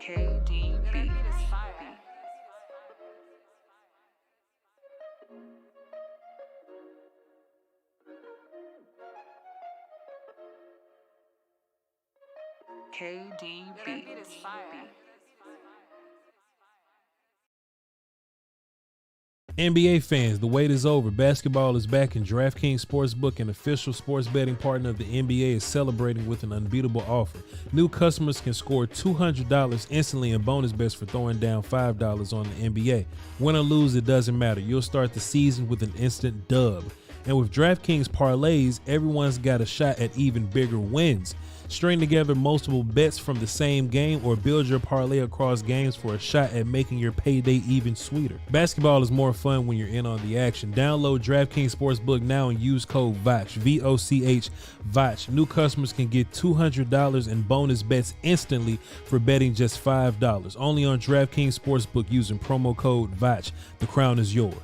KDB. KDB. NBA fans, the wait is over. Basketball is back, and DraftKings Sportsbook, an official sports betting partner of the NBA, is celebrating with an unbeatable offer. New customers can score $200 instantly in bonus bets for throwing down $5 on the NBA. Win or lose, it doesn't matter. You'll start the season with an instant dub. And with DraftKings parlays, everyone's got a shot at even bigger wins. String together multiple bets from the same game or build your parlay across games for a shot at making your payday even sweeter. Basketball is more fun when you're in on the action. Download DraftKings Sportsbook now and use code VOCH, V-O-C-H, VOCH. New customers can get $200 in bonus bets instantly for betting just $5. Only on DraftKings Sportsbook using promo code VOCH. The crown is yours.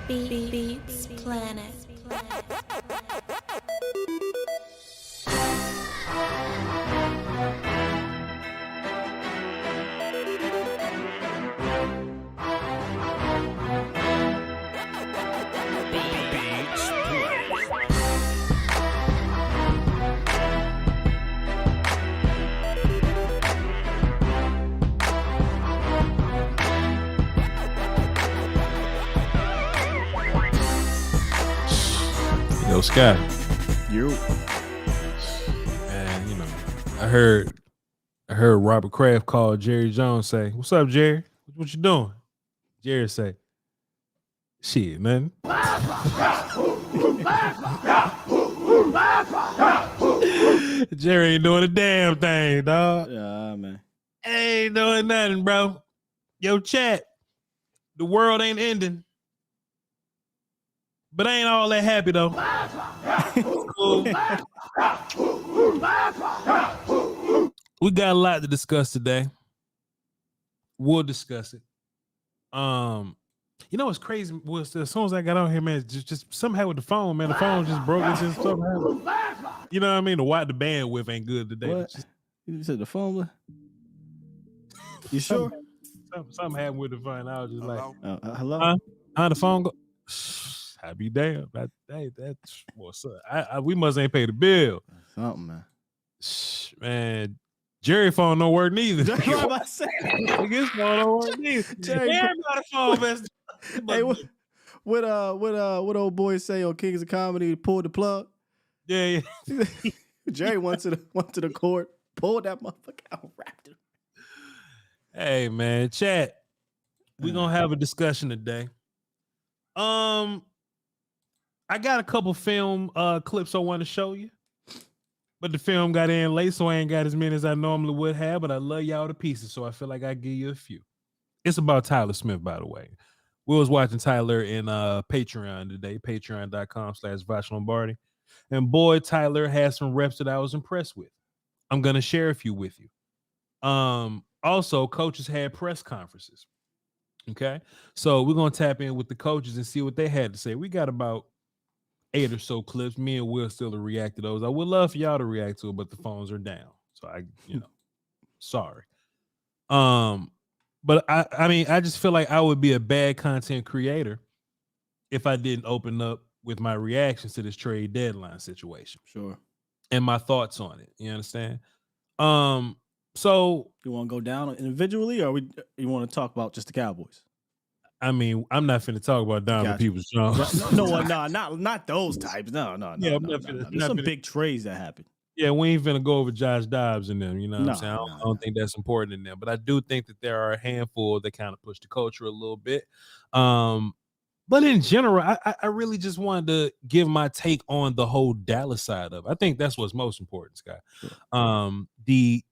Beats Planet. Yo, Scott. You. And you know, I heard Robert Kraft call Jerry Jones, say, "What's up, Jerry? What you doing?" Jerry say, "Shit, man." Jerry ain't doing a damn thing, dog. Yeah, man. Ain't doing nothing, bro. Yo, chat. The world ain't ending. But I ain't all that happy, though. Cool. We got a lot to discuss today. We'll discuss it. You know what's crazy was as soon as I got on here, man, just somehow with the phone, man, the phone just broke. It just somehow, you know what I mean? The bandwidth ain't good today. What? You said the phone? You sure? Something happened with the phone. I was just like, hello? How the phone go? I be damn. Hey, that's what's up. We must ain't pay the bill. Something, man. Man, Jerry phone don't work neither. That's what I said. His phone don't work neither. Everybody phone messed. Hey, what old boy say on Kings of Comedy? Pulled the plug. Yeah. Jerry went to the court, pulled that motherfucker out, wrapped it. Hey, man, chat. We gonna have a discussion today. I got a couple film clips I want to show you, but the film got in late, so I ain't got as many as I normally would have, but I love y'all to pieces, so I feel like I give you a few. It's about Tyler Smith, by the way. We was watching Tyler in Patreon today, patreon.com/Voch Lombardi, and boy, Tyler has some reps that I was impressed with. I'm going to share a few with you. Also, coaches had press conferences. Okay, so we're going to tap in with the coaches and see what they had to say. We got about 8 or so clips. Me and Will still react to those. I would love for y'all to react to it, but the phones are down. So sorry. But I mean, I just feel like I would be a bad content creator if I didn't open up with my reactions to this trade deadline situation. Sure. And my thoughts on it. You understand? So you want to go down individually, or you want to talk about just the Cowboys? I mean, I'm not finna talk about Donovan Peoples-Jones. No, not those types. No. Yeah, There's some big trades that happen. Yeah, we ain't finna go over Josh Dobbs and them. You know what I'm saying? I don't think that's important in them, but I do think that there are a handful that kind of push the culture a little bit. But in general, I really just wanted to give my take on the whole Dallas side of it. I think that's what's most important, Scott. Sure. The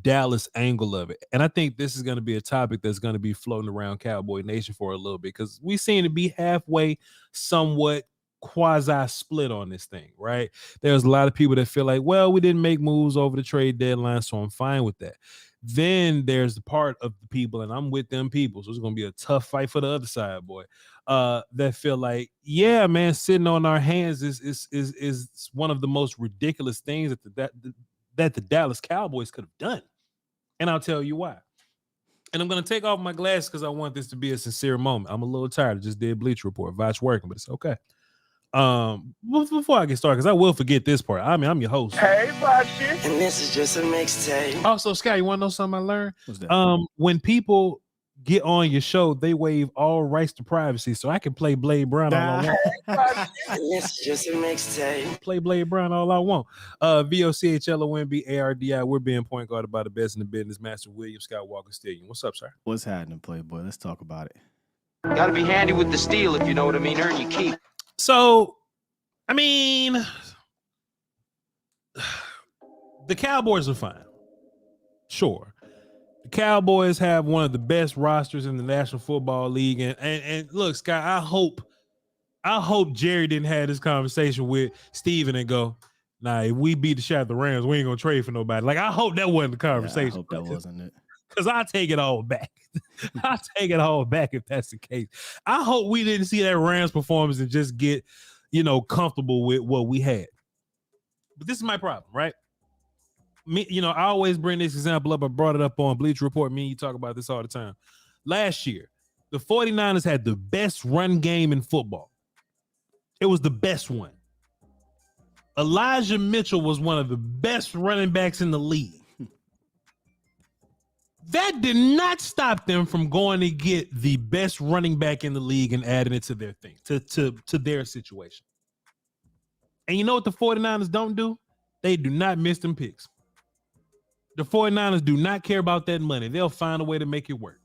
Dallas angle of it. And I think this is going to be a topic that's going to be floating around Cowboy Nation for a little bit, because we seem to be halfway, somewhat quasi split on this thing, right? There's a lot of people that feel like, well, we didn't make moves over the trade deadline, so I'm fine with that. Then there's the part of the people, and I'm with them people, so it's going to be a tough fight for the other side, boy, that feel like, yeah, man, sitting on our hands is one of the most ridiculous things that the Dallas Cowboys could have done. And I'll tell you why. And I'm going to take off my glasses because I want this to be a sincere moment. I'm a little tired. I just did Bleacher Report. Voch working, but it's okay. Before I get started, because I will forget this part. I mean, I'm your host. Hey, Voch. And this is just a mixtape. Also, Scott, you want to know something I learned? What's that? When people get on your show, they waive all rights to privacy, so I can play Blade Brown all I want. And this is just a mixtape. Play Blade Brown all I want. VOCHLONBARDI. We're being point guarded by the best in the business, Master William Skywalker Steele. What's up, sir? What's happening, Playboy? Let's talk about it. Gotta be handy with the Steele, if you know what I mean. Earn your keep. So, I mean, the Cowboys are fine. Sure. The Cowboys have one of the best rosters in the National Football League. And look, Scott, I hope Jerry didn't have this conversation with Steven and go, nah, if we beat the shot of the Rams, we ain't gonna trade for nobody. Like, I hope that wasn't the conversation. Yeah, I hope that wasn't it. Because I'll take it all back. I'll take it all back if that's the case. I hope we didn't see that Rams performance and just get, comfortable with what we had. But this is my problem, right? I always bring this example up. I brought it up on Bleacher Report. Me and you talk about this all the time. Last year, the 49ers had the best run game in football. It was the best one. Elijah Mitchell was one of the best running backs in the league. That did not stop them from going to get the best running back in the league and adding it to their thing, to their situation. And you know what the 49ers don't do? They do not miss them picks. The 49ers do not care about that money. They'll find a way to make it work.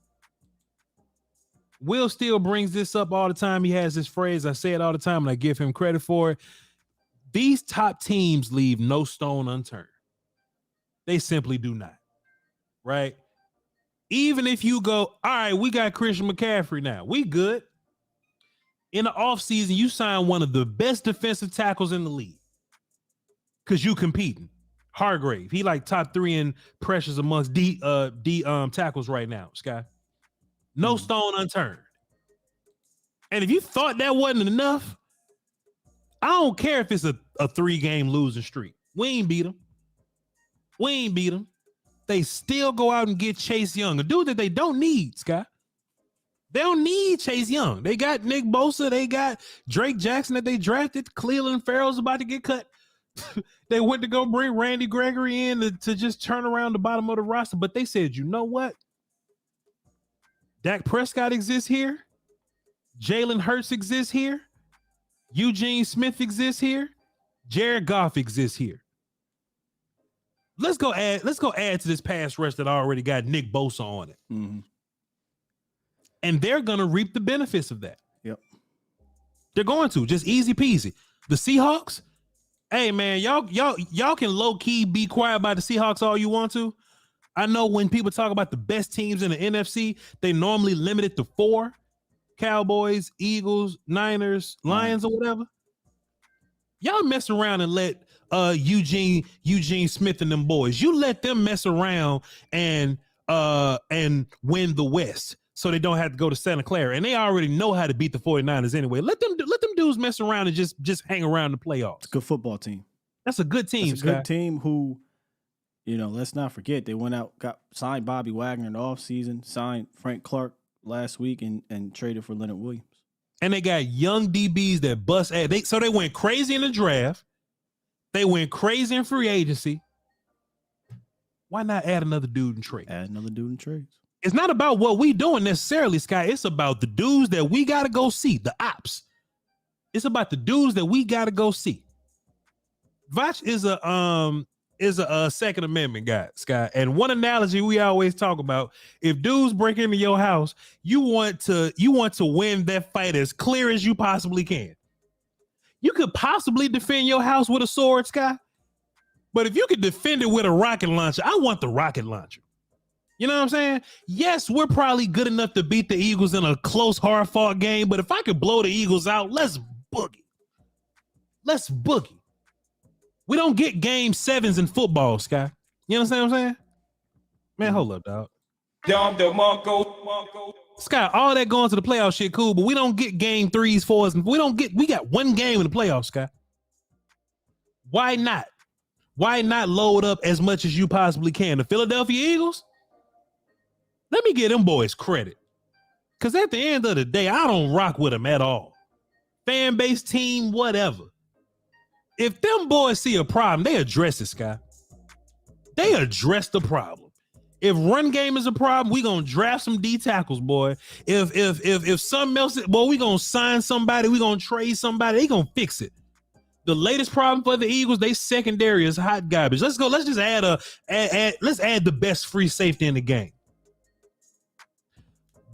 Will Steele brings this up all the time. He has this phrase. I say it all the time, and I give him credit for it. These top teams leave no stone unturned. They simply do not, right? Even if you go, all right, we got Christian McCaffrey now. We good. In the offseason, you sign one of the best defensive tackles in the league because you competing. Hargrave, he like top 3 in pressures amongst D tackles right now, Sky. No stone unturned. And if you thought that wasn't enough, I don't care if it's a 3-game losing streak. We ain't beat them. They still go out and get Chase Young, a dude that they don't need, Scott. They don't need Chase Young. They got Nick Bosa. They got Drake Jackson that they drafted. Cleveland Farrell's about to get cut. They went to go bring Randy Gregory in to just turn around the bottom of the roster. But they said, you know what? Dak Prescott exists here. Jalen Hurts exists here. Eugene Smith exists here. Jared Goff exists here. Let's go add to this pass rush that already got Nick Bosa on it. Mm-hmm. And they're going to reap the benefits of that. Yep. They're going to. Just easy peasy. The Seahawks, hey, man, y'all can low-key be quiet about the Seahawks all you want to. I know when people talk about the best teams in the NFC, they normally limit it to 4. Cowboys, Eagles, Niners, Lions, or whatever. Y'all mess around and let Eugene Smith and them boys. You let them mess around and win the West, so they don't have to go to Santa Clara, and they already know how to beat the 49ers anyway. Let them dudes mess around and just hang around the playoffs. It's a good football team. That's a good team. It's a good team who, let's not forget, they went out, signed Bobby Wagner in the offseason, signed Frank Clark last week, and traded for Leonard Williams. And they got young DBs that bust ass. So they went crazy in the draft. They went crazy in free agency. Why not add another dude in trade? Add another dude in trades. It's not about what we doing necessarily, Sky. It's about the dudes that we got to go see, the ops. It's about the dudes that we got to go see. Voch is is a Second Amendment guy, Scott. And one analogy we always talk about: if dudes break into your house, you want to win that fight as clear as you possibly can. You could possibly defend your house with a sword, Scott, but if you could defend it with a rocket launcher, I want the rocket launcher. You know what I'm saying? Yes, we're probably good enough to beat the Eagles in a close, hard-fought game, but if I could blow the Eagles out, let's boogie. Let's boogie. We don't get game 7s in football, Sky. You understand what I'm saying? Man, hold up, dog. Sky, all that going to the playoff shit, cool, but we don't get game 3s, 4s, and we got one game in the playoffs, Sky. Why not? Why not load up as much as you possibly can? The Philadelphia Eagles? Let me give them boys credit. Because at the end of the day, I don't rock with them at all. Fan base, team, whatever. If them boys see a problem, they address it, Sky. They address the problem. If run game is a problem, we gonna draft some D tackles, boy. If something else, boy, we gonna sign somebody, we gonna trade somebody, they gonna fix it. The latest problem for the Eagles, they secondary is hot garbage. Let's go. Let's just let's add the best free safety in the game.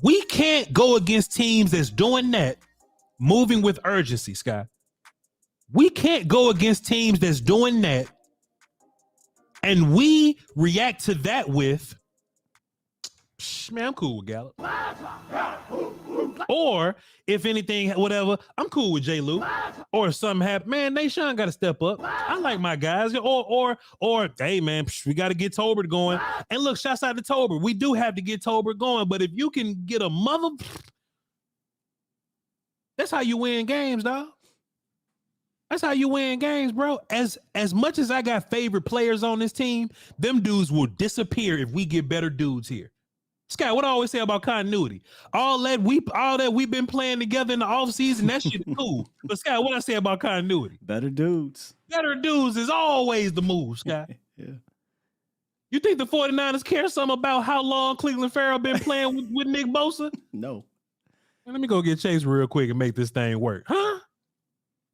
We can't go against teams that's doing that, moving with urgency, Sky. We can't go against teams that's doing that, and we react to that with, man, I'm cool with Gallup. Or if anything, whatever, I'm cool with J. Lou. Or if something happens, man, Nashawn got to step up. I like my guys. Or hey, man, we got to get Tolbert going. And look, shouts out to Tolbert. We do have to get Tolbert going. But if you can get a mother, that's how you win games, dog. That's how you win games, bro. As much as I got favorite players on this team, them dudes will disappear if we get better dudes here. Scott, what I always say about continuity, all that we've been playing together in the offseason, that shit cool. But Scott, what I say about continuity? Better dudes. Better dudes is always the move, Scott. Yeah. You think the 49ers care something about how long Cleveland Farrell been playing with Nick Bosa? No. Let me go get Chase real quick and make this thing work. Huh?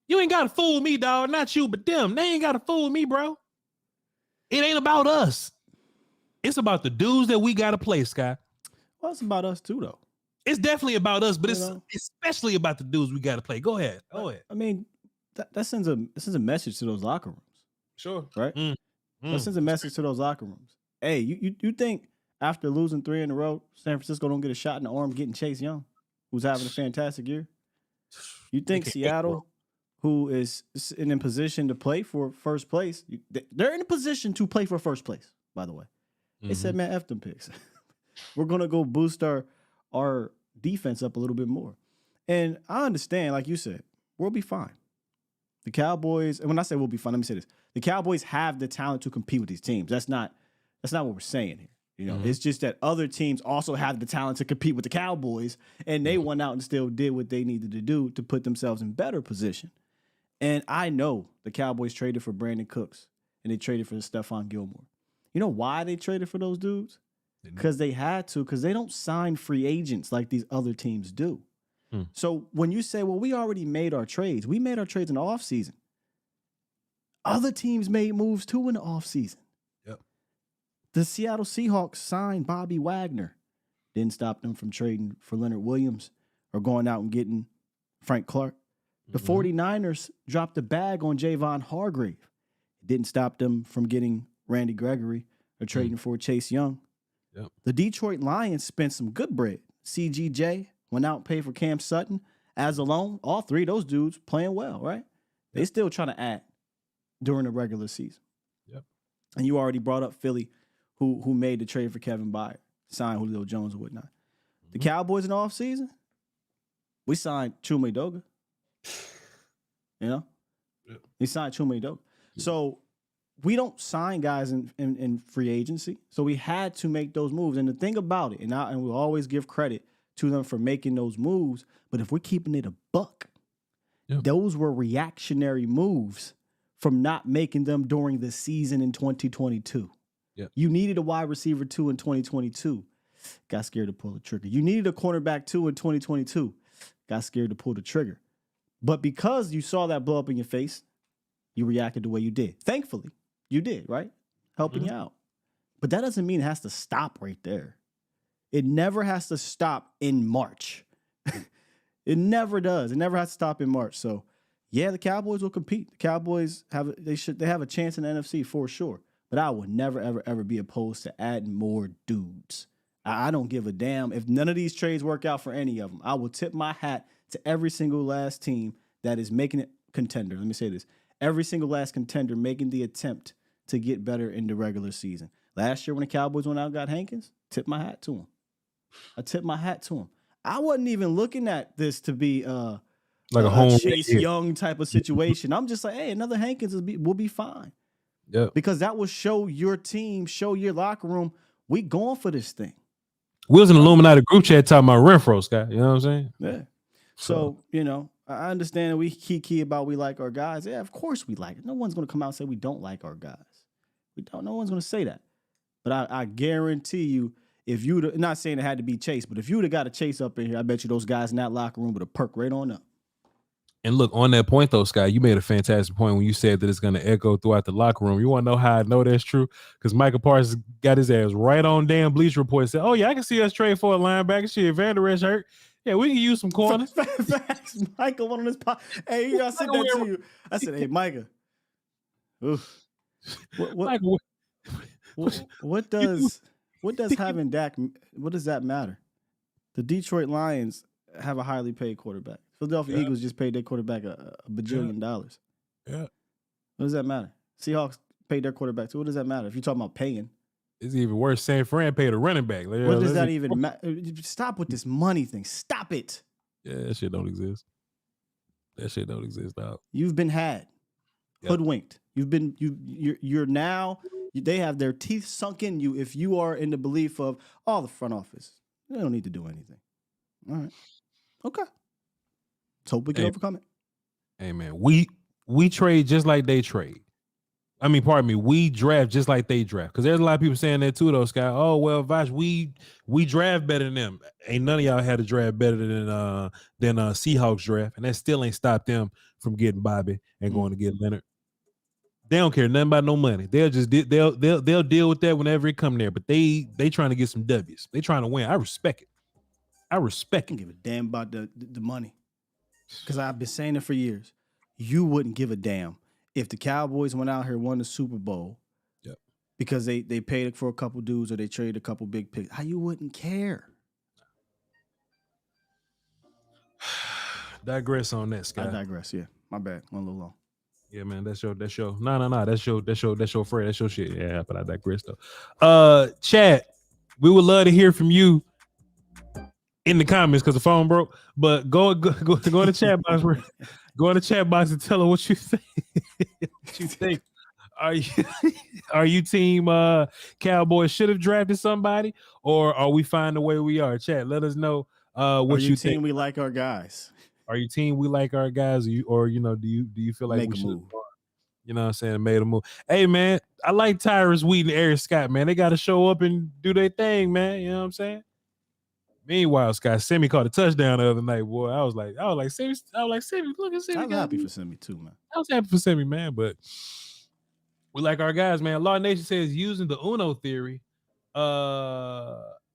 You ain't got to fool me, dog. Not you, but them. They ain't got to fool me, bro. It ain't about us. It's about the dudes that we got to play, Scott. Well, it's about us too, though. It's definitely about us, but it's especially about the dudes we got to play. Go ahead. I mean, that sends a message to those locker rooms. Sure. Right? That sends a message to those locker rooms. Hey, you think after losing 3 in a row, San Francisco don't get a shot in the arm getting Chase Young, who's having a fantastic year? You think Seattle, who is in a position to play for first place, they're in a position to play for first place, by the way. They said, man, F them picks. We're going to go boost our defense up a little bit more. And I understand, like you said, we'll be fine. The Cowboys, and when I say we'll be fine, let me say this. The Cowboys have the talent to compete with these teams. That's not what we're saying here. You know, it's just that other teams also have the talent to compete with the Cowboys, and they went out and still did what they needed to do to put themselves in better position. And I know the Cowboys traded for Brandon Cooks, and they traded for Stephon Gilmore. You know why they traded for those dudes? Because they had to, because they don't sign free agents like these other teams do. So when you say, well, we already made our trades, we made our trades in the offseason. Other teams made moves too in the offseason. Yep. The Seattle Seahawks signed Bobby Wagner. Didn't stop them from trading for Leonard Williams or going out and getting Frank Clark. The 49ers dropped the bag on Javon Hargrave. It didn't stop them from getting Randy Gregory or trading for Chase Young. Yep. The Detroit Lions spent some good bread. CGJ went out and paid for Cam Sutton as a loan. All three of those dudes playing well, right? Yep. They still trying to add during the regular season. Yep. And you already brought up Philly, who made the trade for Kevin Byard, signed Julio Jones and whatnot. The Cowboys in the offseason, we signed Chuma Edoga. You know? Yep. He signed Chuma Edoga. So we don't sign guys in free agency. So we had to make those moves. And the thing about it, and we'll always give credit to them for making those moves, but if we're keeping it a buck, those were reactionary moves from not making them during the season in 2022. Yep. You needed a wide receiver 2 in 2022. Got scared to pull the trigger. You needed a cornerback 2 in 2022. Got scared to pull the trigger. But because you saw that blow up in your face, you reacted the way you did. Thankfully, you did, right? helping you out. But that doesn't mean it has to stop right there. It never has to stop in March. It never does. It never has to stop in March. So, yeah, the Cowboys will compete. The Cowboys have a chance in the NFC for sure. But I would never, ever, ever be opposed to adding more dudes. I don't give a damn if none of these trades work out for any of them. I will tip my hat to every single last team that is making it contender. Let me say this. Every single last contender making the attempt to get better in the regular season. Last year when the Cowboys went out and got Hankins, tip my hat to him. I tip my hat to him. I wasn't even looking at this to be like a home Chase Young type of situation. I'm just like, hey, another Hankins will be fine. Yeah. Because that will show your team, show your locker room, we going for this thing. We was in the Illuminati group chat talking about Renfro, Scott. You know what I'm saying? Yeah. So, I understand that we key about we like our guys. Yeah, of course we like it. No one's going to come out and say we don't like our guys. We don't. No one's going to say that. But I guarantee you, if you'd not saying it had to be Chase, but if you'd have got a Chase up in here, I bet you those guys in that locker room would have perked right on up. And look, on that point though, Scott, you made a fantastic point when you said that it's going to echo throughout the locker room. You want to know how I know that's true? Because Micah Parsons got his ass right on damn Bleacher Report and said, oh yeah, I can see us trade for a linebacker. Shit, Van Der Esch hurt. Yeah, we can use some corners. Facts. Micah, one on his pot. Hey, I said that to you. I said, hey, Micah. Oof. What does having Dak, what does that matter? The Detroit Lions have a highly paid quarterback. Philadelphia Eagles just paid their quarterback a bajillion dollars. Yeah. What does that matter? Seahawks paid their quarterback too. What does that matter? If you're talking about paying. It's even worse. San Fran paid a running back. Like, what does that even matter? Stop with this money thing. Stop it. Yeah, that shit don't exist. That shit don't exist, dog. You've been had. Hoodwinked. You're now, they have their teeth sunk in you if you are in the belief of, the front office. They don't need to do anything. All right. Okay. Let's hope we can overcome it. Hey, man, we trade just like they trade. I mean, pardon me, we draft just like they draft. Because there's a lot of people saying that too, though, Scott. Oh, well, Voch, we draft better than them. Ain't none of y'all had to draft better than Seahawks draft. And that still ain't stopped them from getting Bobby and going to get Leonard. They don't care nothing about no money. They'll deal with that whenever it come there. But they trying to get some W's. They trying to win. I respect it. I don't give a damn about the money. Because I've been saying it for years. You wouldn't give a damn if the Cowboys went out here and won the Super Bowl because they paid for a couple dudes or they traded a couple big picks. How you wouldn't care? Digress on that, Scott. I digress, yeah. My bad. Went a little long. Yeah, man, that's your. No. That's your Fred. That's your shit. Yeah, but I digress though. Chad, we would love to hear from you in the comments because the phone broke. But go in the chat box. Go in the chat box and tell her what you think. What you think? Are you team Cowboys should have drafted somebody, or are we fine the way we are? Chat, let us know what you think. We like our guys. Are you team we like our guys, or do you feel like we should move? You know what I'm saying? Made a move. Hey man, I like Tyrus Wheaton and Eric Scott, man. They got to show up and do their thing, man. You know what I'm saying? Meanwhile, Scott, Semi caught a touchdown the other night, boy. I was like, Semi, look at Semi. I was happy for Semi too, man. I was happy for Semi, man, but we like our guys, man. Law Nation says using the Uno theory,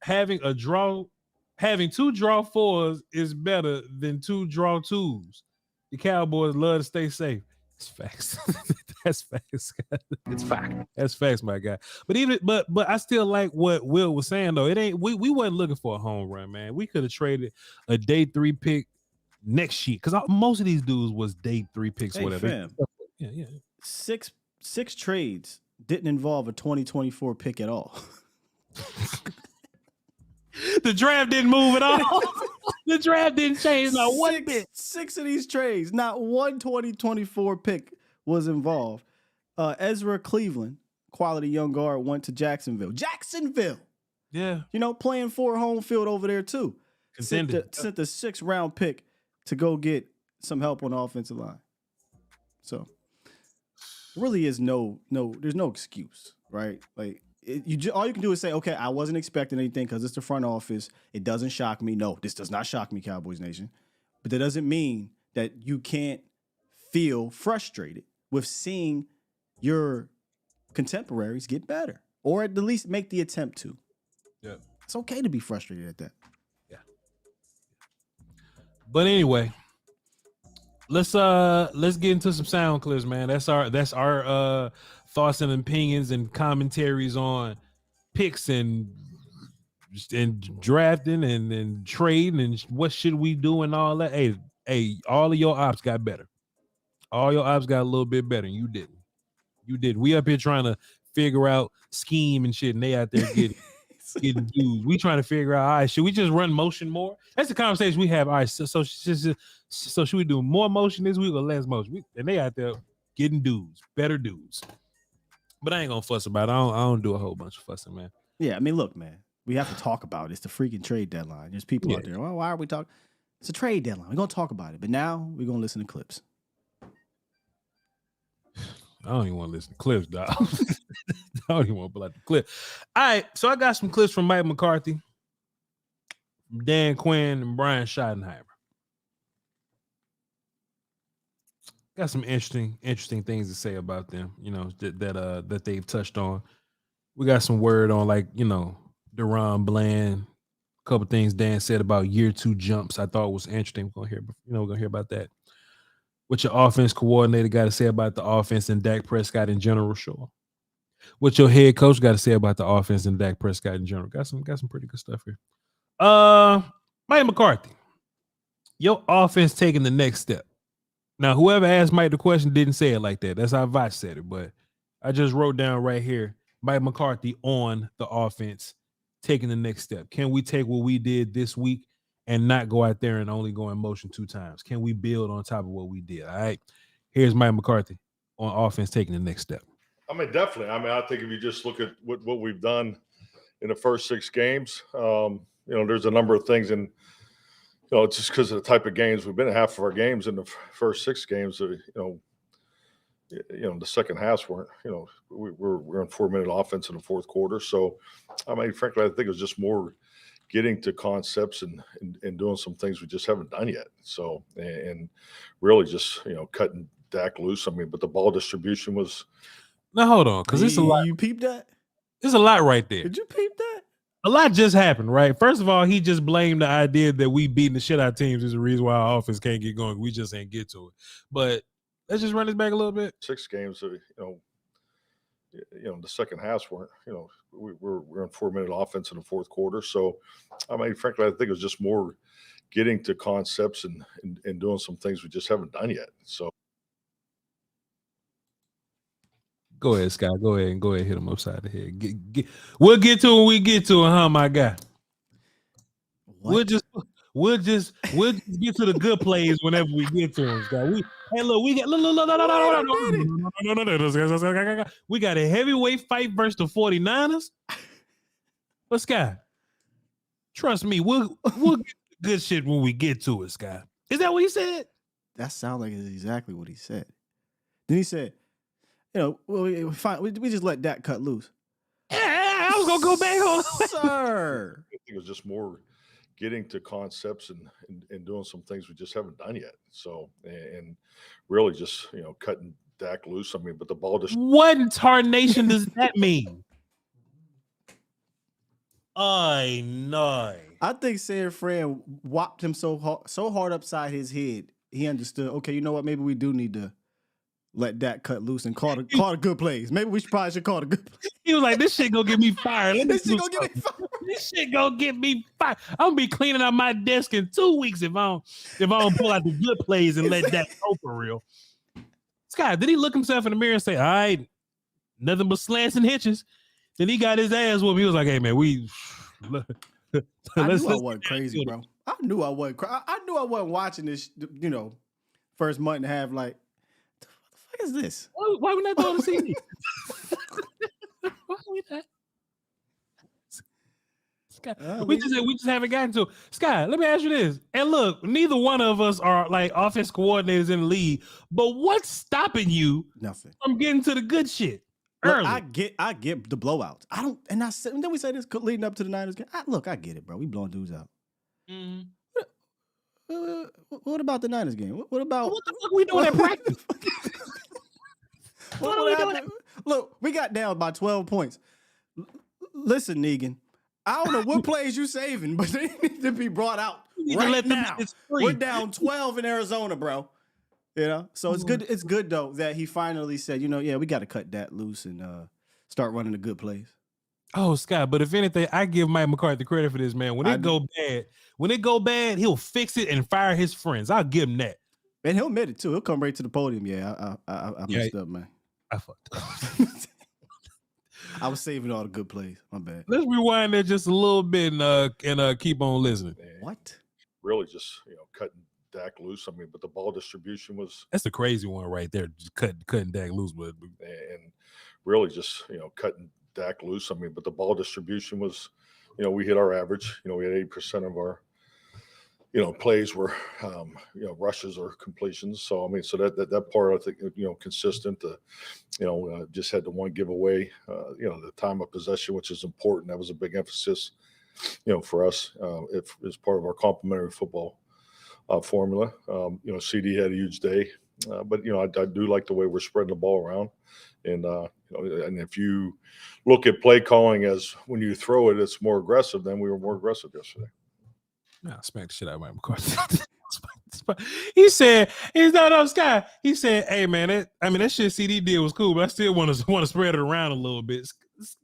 having two draw fours is better than two draw twos. The Cowboys love to stay safe. It's facts. That's facts. It's fact. That's facts, my guy. But I still like what Will was saying though. It ain't we wasn't looking for a home run, man. We could have traded a day 3 pick next year because most of these dudes was day 3 picks, or whatever. Fam, yeah. Six trades didn't involve a 2024 pick at all. The draft didn't move at all. The draft didn't change not one bit. 6 of these trades, not one 2024 pick was involved. Ezra Cleveland, quality young guard, went to Jacksonville. Yeah. Playing for home field over there too. Sent the 6th round pick to go get some help on the offensive line. So really is there's no excuse, right? Like all you can do is say, okay, I wasn't expecting anything because it's the front office. It doesn't shock me. No, this does not shock me, Cowboys Nation. But that doesn't mean that you can't feel frustrated with seeing your contemporaries get better, or at the least make the attempt to. Yeah. It's okay to be frustrated at that. Yeah. But anyway, let's get into some sound clips, man. That's our thoughts and opinions and commentaries on picks and drafting and trading and what should we do and all that. Hey, all of your ops got better. All your ops got a little bit better. And you didn't. We up here trying to figure out scheme and shit, and they out there getting dudes. We trying to figure out, all right, should we just run motion more? That's the conversation we have. All right, so should we do more motion this week or less motion? And they out there getting dudes, better dudes. But I ain't gonna fuss about it. I don't do a whole bunch of fussing, man. Yeah, I mean, look, man, we have to talk about it. It's the freaking trade deadline. There's people out there. Well, why are we talking? It's a trade deadline. We're gonna talk about it. But now we're gonna listen to clips. I don't even want to listen to clips, dog. I don't even want to pull out the clip. All right, so I got some clips from Mike McCarthy, Dan Quinn, and Brian Schottenheimer. Got some interesting things to say about them, you know, that they've touched on. We got some word on, like, you know, Deron Bland, a couple things Dan said about year 2 jumps. I thought was interesting. We're gonna hear about that. What your offense coordinator got to say about the offense and Dak Prescott in general, sure. What your head coach got to say about the offense and Dak Prescott in general. Got some pretty good stuff here. Mike McCarthy, your offense taking the next step. Now, whoever asked Mike the question didn't say it like that. That's how Voch said it, but I just wrote down right here, Mike McCarthy on the offense taking the next step. Can we take what we did this week and not go out there and only go in motion 2 times? Can we build on top of what we did? All right. Here's Mike McCarthy on offense taking the next step. I mean, definitely. I mean, I think if you just look at what we've done in the first 6 games, you know, there's a number of things, and you know, it's just because of the type of games we've been in. Half of our games in the first 6 games, you know, the second halves weren't. You know, we're in 4-minute offense in the fourth quarter. So, I mean, frankly, I think it was just more getting to concepts and doing some things we just haven't done yet. So, and really just, you know, cutting Dak loose. I mean, but the ball distribution was. Now hold on, because it's a lot. You peeped that? There's a lot right there. Did you peep that? A lot just happened, right? First of all, he just blamed the idea that we beating the shit out of teams is the reason why our offense can't get going. We just ain't get to it. But let's just run this back a little bit. 6 games, you know, the second halves weren't. You know, we're in 4-minute offense in the fourth quarter. So, I mean, frankly, I think it was just more getting to concepts and doing some things we just haven't done yet. So. Go ahead, Scott. Go ahead and hit him upside the head. We'll get to it when we get to it, huh, my guy? What? We'll just get to the good plays whenever we get to them, Scott. We got a heavyweight fight versus the 49ers. But Scott, trust me, we'll get the good shit when we get to it, Scott. Is that what he said? That sounds like it's exactly what he said. Then he said, you know, we just let Dak cut loose. Yeah, I was gonna go back on, sir. I think it was just more getting to concepts and doing some things we just haven't done yet. So, and really just, you know, cutting Dak loose. I mean, but the ball just. What in tarnation does that mean? I know. I think San Fran whopped him so hard upside his head. He understood. Okay, you know what? Maybe we do need to let Dak cut loose and call the good plays. Maybe we should call the good plays. He was like, "This shit gonna get me fired. This shit gonna get me fired. This shit gonna get me fired. I'm gonna be cleaning out my desk in 2 weeks if I don't pull out the good plays and let Dak go for real." Scott, did he look himself in the mirror and say, "All right, nothing but slants and hitches"? Then he got his ass whooped. He was like, "Hey man, I knew I wasn't crazy, bro. I knew I wasn't. I knew I wasn't watching this. You know, first month and a half. Like, what the fuck is this? Why we not going to see? Why we not? Scott, we just haven't gotten to it. Scott, let me ask you this. And look, neither one of us are like offense coordinators in the league. But what's stopping you? Nothing. From getting to the good shit? Look, I get the blowouts. I don't, and then we say this leading up to the Niners game. I get it, bro. We blowing dudes out. Mm-hmm. What about the Niners game? What about what the fuck we doing at practice? Look, we got down by 12 points. Listen, Negan, I don't know what plays you saving, but they need to be brought out right now. We're down 12 in Arizona, bro. You know, so it's good. It's good though that he finally said, yeah, we got to cut that loose and start running the good plays. Oh, Scott, but if anything, I give Mike McCarthy credit for this, man. When it go bad, he'll fix it and fire his friends. I'll give him that. And he'll admit it too. He'll come right to the podium. Yeah, I messed up, man. I fucked up. I was saving all the good plays. My bad. Let's rewind that just a little bit and keep on listening. What? Really just, cutting Dak loose. I mean, but the ball distribution was... That's a crazy one right there, just cutting Dak loose. But and really just, cutting Dak loose. I mean, but the ball distribution was, we hit our average. We had 80% of our, plays were, rushes or completions. So, I mean, so that part, I think, consistent. Just had the one giveaway, the time of possession, which is important. That was a big emphasis, for us, if as part of our complementary football formula. CD had a huge day, but I do like the way we're spreading the ball around, and and if you look at play calling as when you throw it, it's more aggressive. Then we were more aggressive yesterday. I smacked the shit out of Mike McCarthy. He said, "He's not up, Sky." He said, "Hey man, that shit CD did was cool, but I still want to spread it around a little bit."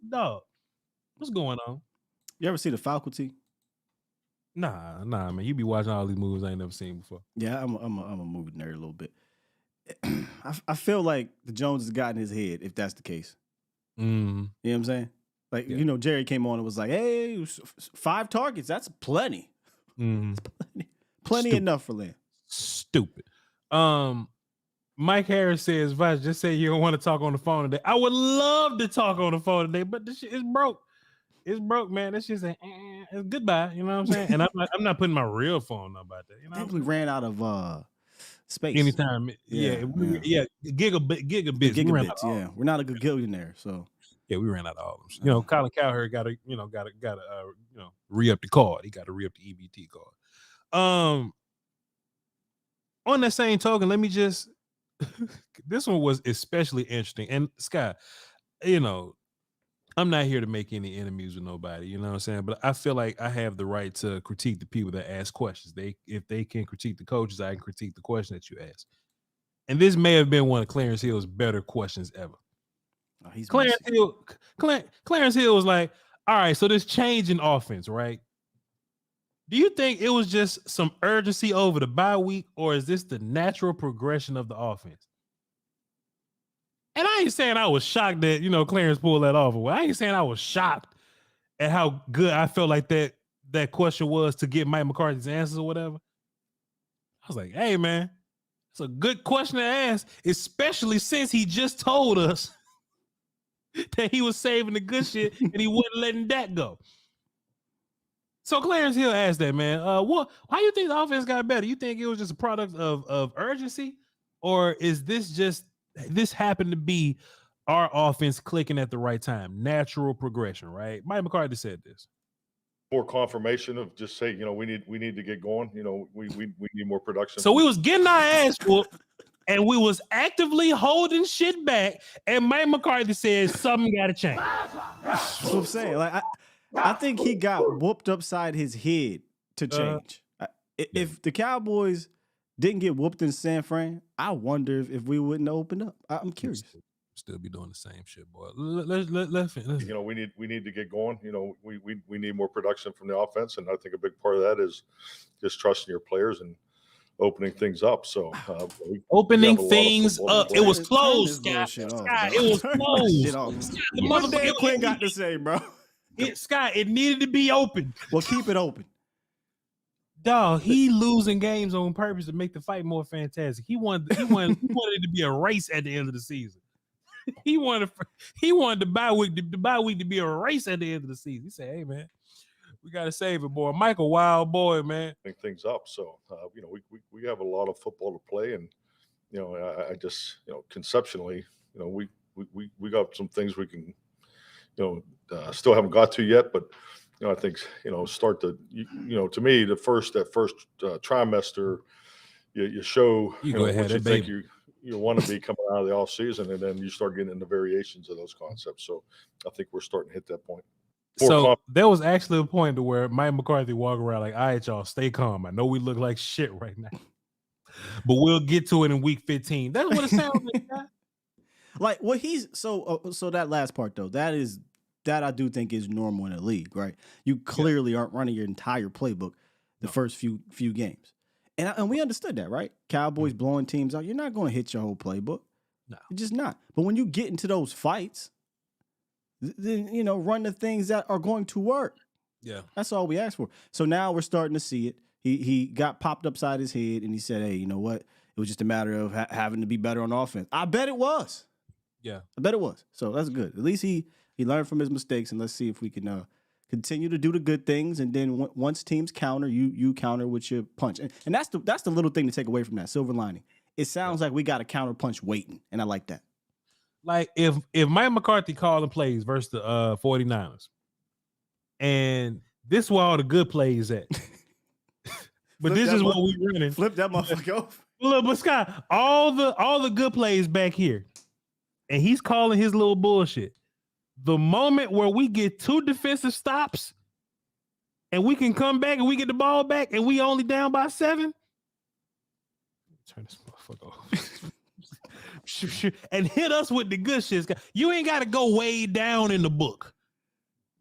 Dog, what's going on? You ever see the faculty? Nah, man. You be watching all these movies I ain't never seen before. Yeah, I'm a movie nerd a little bit. I feel like the Joneses got in his head, if that's the case. Mm-hmm. You know what I'm saying? Like, Jerry came on and was like, "Hey, 5 targets, that's plenty." Mm-hmm. Plenty enough for Lynn. Stupid. Mike Harris says, "Voch, just say you don't want to talk on the phone today." I would love to talk on the phone today, but this shit is broke. It's broke, man. This shit's it's goodbye. You know what I'm saying? And I'm not putting my real phone up out there. I think we ran out of space. Anytime, gigabits. Yeah, we're not a gagillionaire, so yeah, we ran out of all of them. Colin Cowherd got to re-up the card. He got to re-up the EBT card. On that same token, let me just this one was especially interesting. And Scott, I'm not here to make any enemies with nobody, you know what I'm saying? But I feel like I have the right to critique the people that ask questions. If they can critique the coaches, I can critique the question that you ask. And this may have been one of Clarence Hill's better questions ever. Oh, Clarence Hill was like, all right, so this change in offense, right? Do you think it was just some urgency over the bye week, or is this the natural progression of the offense? And I ain't saying I was shocked that, Clarence pulled that off. I ain't saying I was shocked at how good I felt like that question was to get Mike McCarthy's answers or whatever. I was like, hey, man, it's a good question to ask, especially since he just told us that he was saving the good shit and he wasn't letting that go. So Clarence Hill asked that, man, why do you think the offense got better? You think it was just a product of urgency, or is this happened to be our offense clicking at the right time? Natural progression, right? Mike McCarthy said this. More confirmation of just say, we need to get going. We need more production. So we was getting our ass whooped and we was actively holding shit back. And Mike McCarthy said something got to change. That's what I'm saying. Like, I think he got whooped upside his head to change. If the Cowboys didn't get whooped in San Fran, I wonder if we wouldn't have opened up. I'm curious. Still be doing the same shit, boy. Let's we need to get going. We need more production from the offense, and I think a big part of that is just trusting your players and opening things up. So opening things up. It was closed, Scott. It was closed. What Dan Quinn got to say, bro? It needed to be open. Well, keep it open. Dog, he losing games on purpose to make the fight more fantastic. He wanted it to be a race at the end of the season. He wanted the bye week to be a race at the end of the season. He said, "Hey man, we gotta save it, boy." Michael, wild boy, man. Things up. So we have a lot of football to play, and I just conceptually, we got some things we can still haven't got to yet, but I think start to to me that first trimester you show you go ahead, what you think you want to be coming out of the off season, and then you start getting into variations of those concepts. So I think we're starting to hit that point. So there was actually a point to where Mike McCarthy walked around like, all right, y'all, stay calm. I know we look like shit right now, but we'll get to it in week 15. That's what it sounds like. Like what he's so that last part though, that I do think is normal in the league, right? You clearly aren't running your entire playbook the first few games, and we understood that, right? Cowboys blowing teams out, you're not going to hit your whole playbook. No, you're just not. But when you get into those fights, then run the things that are going to work. Yeah, that's all we asked for. So now we're starting to see it. He got popped upside his head, and he said, "Hey, you know what? It was just a matter of having to be better on offense." I bet it was. Yeah, I bet it was. So that's good. At least he learned from his mistakes, and let's see if we can continue to do the good things. And then once teams counter, you counter with your punch. And that's the little thing to take away from that silver lining. It sounds like we got a counter punch waiting, and I like that. Like if Mike McCarthy calling plays versus the 49ers, and this is where all the good plays at. But this is what we running. Flip that motherfucker off. Look, but Scott, all the good plays back here. And he's calling his little bullshit. The moment where we get 2 defensive stops and we can come back and we get the ball back and we only down by 7. Turn this motherfucker off. And hit us with the good shit. You ain't got to go way down in the book.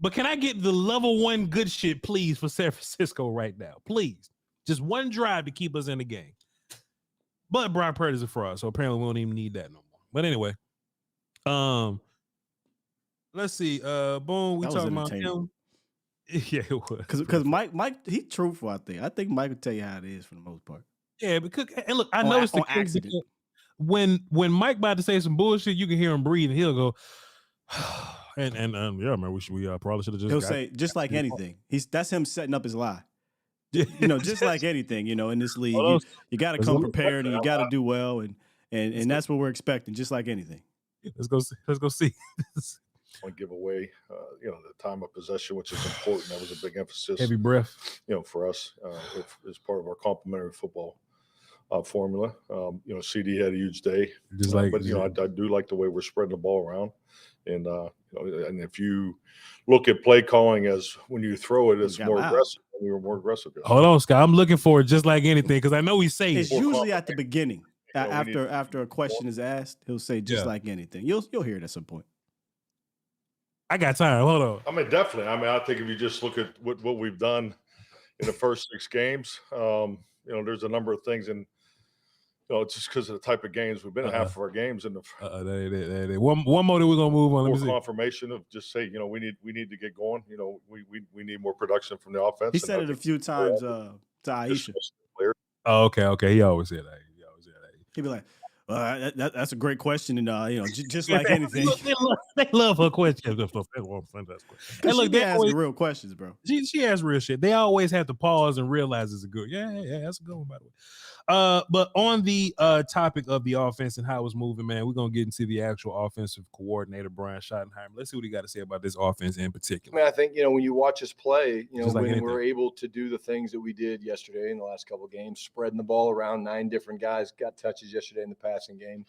But can I get the level 1 good shit, please, for San Francisco right now? Please. Just one drive to keep us in the game. But Brock Purdy's a fraud, so apparently we don't even need that no more. But anyway. Let's see. Boom. We talking about him. Yeah, it was. Because Mike, he's truthful. I think Mike will tell you how it is for the most part. Yeah, because and look, I noticed the accident. When Mike about to say some bullshit, you can hear him breathe, and he'll go. and yeah, man, we probably should have just. He'll say just like anything. That's him setting up his lie. Just like anything, in this league, you got to come prepared and you got to do well, and that's what we're expecting. Just like anything. Let's go see. I want to give away, the time of possession, which is important. That was a big emphasis. Heavy breath, for us as part of our complementary football formula. CD had a huge day, but I do like the way we're spreading the ball around, and and if you look at play calling as when you throw it, it's more aggressive. We were more aggressive. Hold on, Scott. I'm looking for it just like anything because I know he's saying it's usually at the beginning. After a question is asked, he'll say just like anything. You'll hear it at some point. I got time. Hold on. I mean, definitely. I think if you just look at what we've done in the first 6 games, there's a number of things, and just because of the type of games we've been in half of our games. And one more that we're gonna move on. More confirmation of just say, we need to get going. We need more production from the offense. He said it a few times to Aisha. Oh, okay. He always said that. He'd be like, that's a great question, and just like anything, they love her questions. Hey, look, they ask real questions, bro. She asks real shit. They always have to pause and realize it's a good. Yeah, that's a good one, by the way. But on the topic of the offense and how it was moving, man, we're gonna get into the actual offensive coordinator, Brian Schottenheimer. Let's see what he got to say about this offense in particular. I mean, I think when you watch us play, when we're able to do the things that we did yesterday in the last couple of games, spreading the ball around, 9 different guys got touches yesterday in the passing game.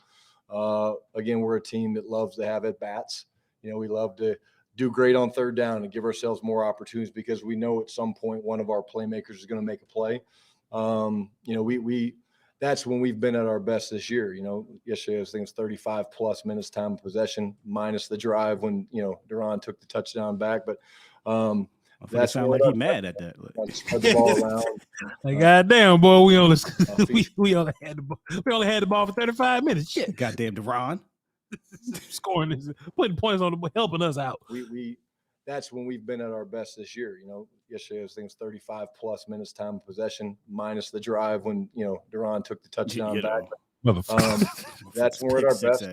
Again, we're a team that loves to have at bats. We love to do great on third down and give ourselves more opportunities because we know at some point one of our playmakers is going to make a play. That's when we've been at our best this year. Yesterday I was thinking 35 plus minutes time of possession minus the drive when, Duran took the touchdown back. But that sound like he mad at that. Spread the ball around. Like, goddamn, boy, we only had the ball for 35 minutes. Shit. Goddamn Duran. Scoring this, putting points on the helping us out. That's when we've been at our best this year. Yesterday I was thinking 35 plus minutes time of possession minus the drive when, Duran took the touchdown back. That's when we're at our best.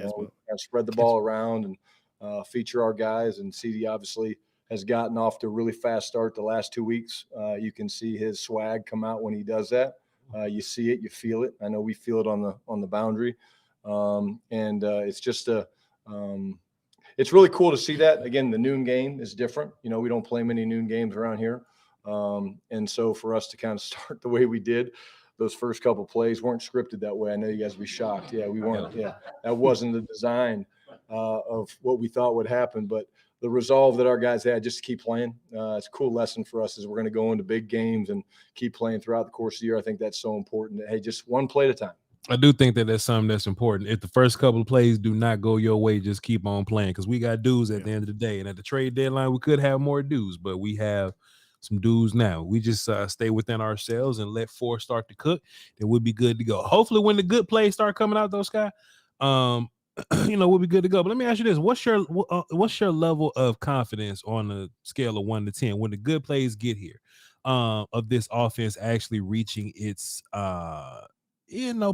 Spread the ball around and feature our guys. And CD obviously has gotten off to a really fast start the last 2 weeks. You can see his swag come out when he does that. You see it, you feel it. I know we feel it on the boundary. It's just it's really cool to see that. Again, the noon game is different. We don't play many noon games around here. And so for us to kind of start the way we did, those first couple plays weren't scripted that way. I know you guys will be shocked. Yeah, we weren't. Yeah, that wasn't the design of what we thought would happen, but the resolve that our guys had just to keep playing. It's a cool lesson for us as we're going to go into big games and keep playing throughout the course of the year. I think that's so important. Hey, just one play at a time. I do think that that's something that's important. If the first couple of plays do not go your way, just keep on playing, because we got dudes at the end of the day. And at the trade deadline, we could have more dudes, but we have some dudes now. We just stay within ourselves and let 4 start to cook, then we'll be good to go. Hopefully when the good plays start coming out, those guys, we'll be good to go. But let me ask you this: what's your level of confidence on a scale of 1 to 10 when the good plays get here, of this offense actually reaching its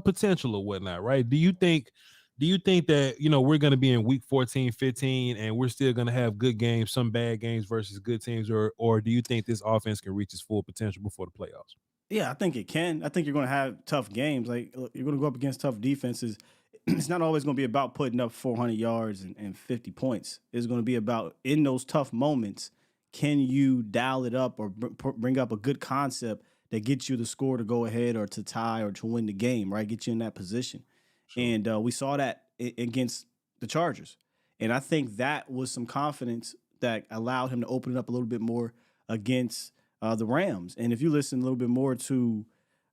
potential or whatnot, right? Do you think that we're going to be in week 14, 15 and we're still going to have good games, some bad games versus good teams, or do you think this offense can reach its full potential before the playoffs? Yeah, I think it can. I think you're going to have tough games. Like, you're going to go up against tough defenses. It's not always going to be about putting up 400 yards and 50 points. It's going to be about, in those tough moments, can you dial it up or bring up a good concept that gets you the score to go ahead or to tie or to win the game, right? Get you in that position. Sure. And we saw that against the Chargers. And I think that was some confidence that allowed him to open it up a little bit more against the Rams. And if you listen a little bit more to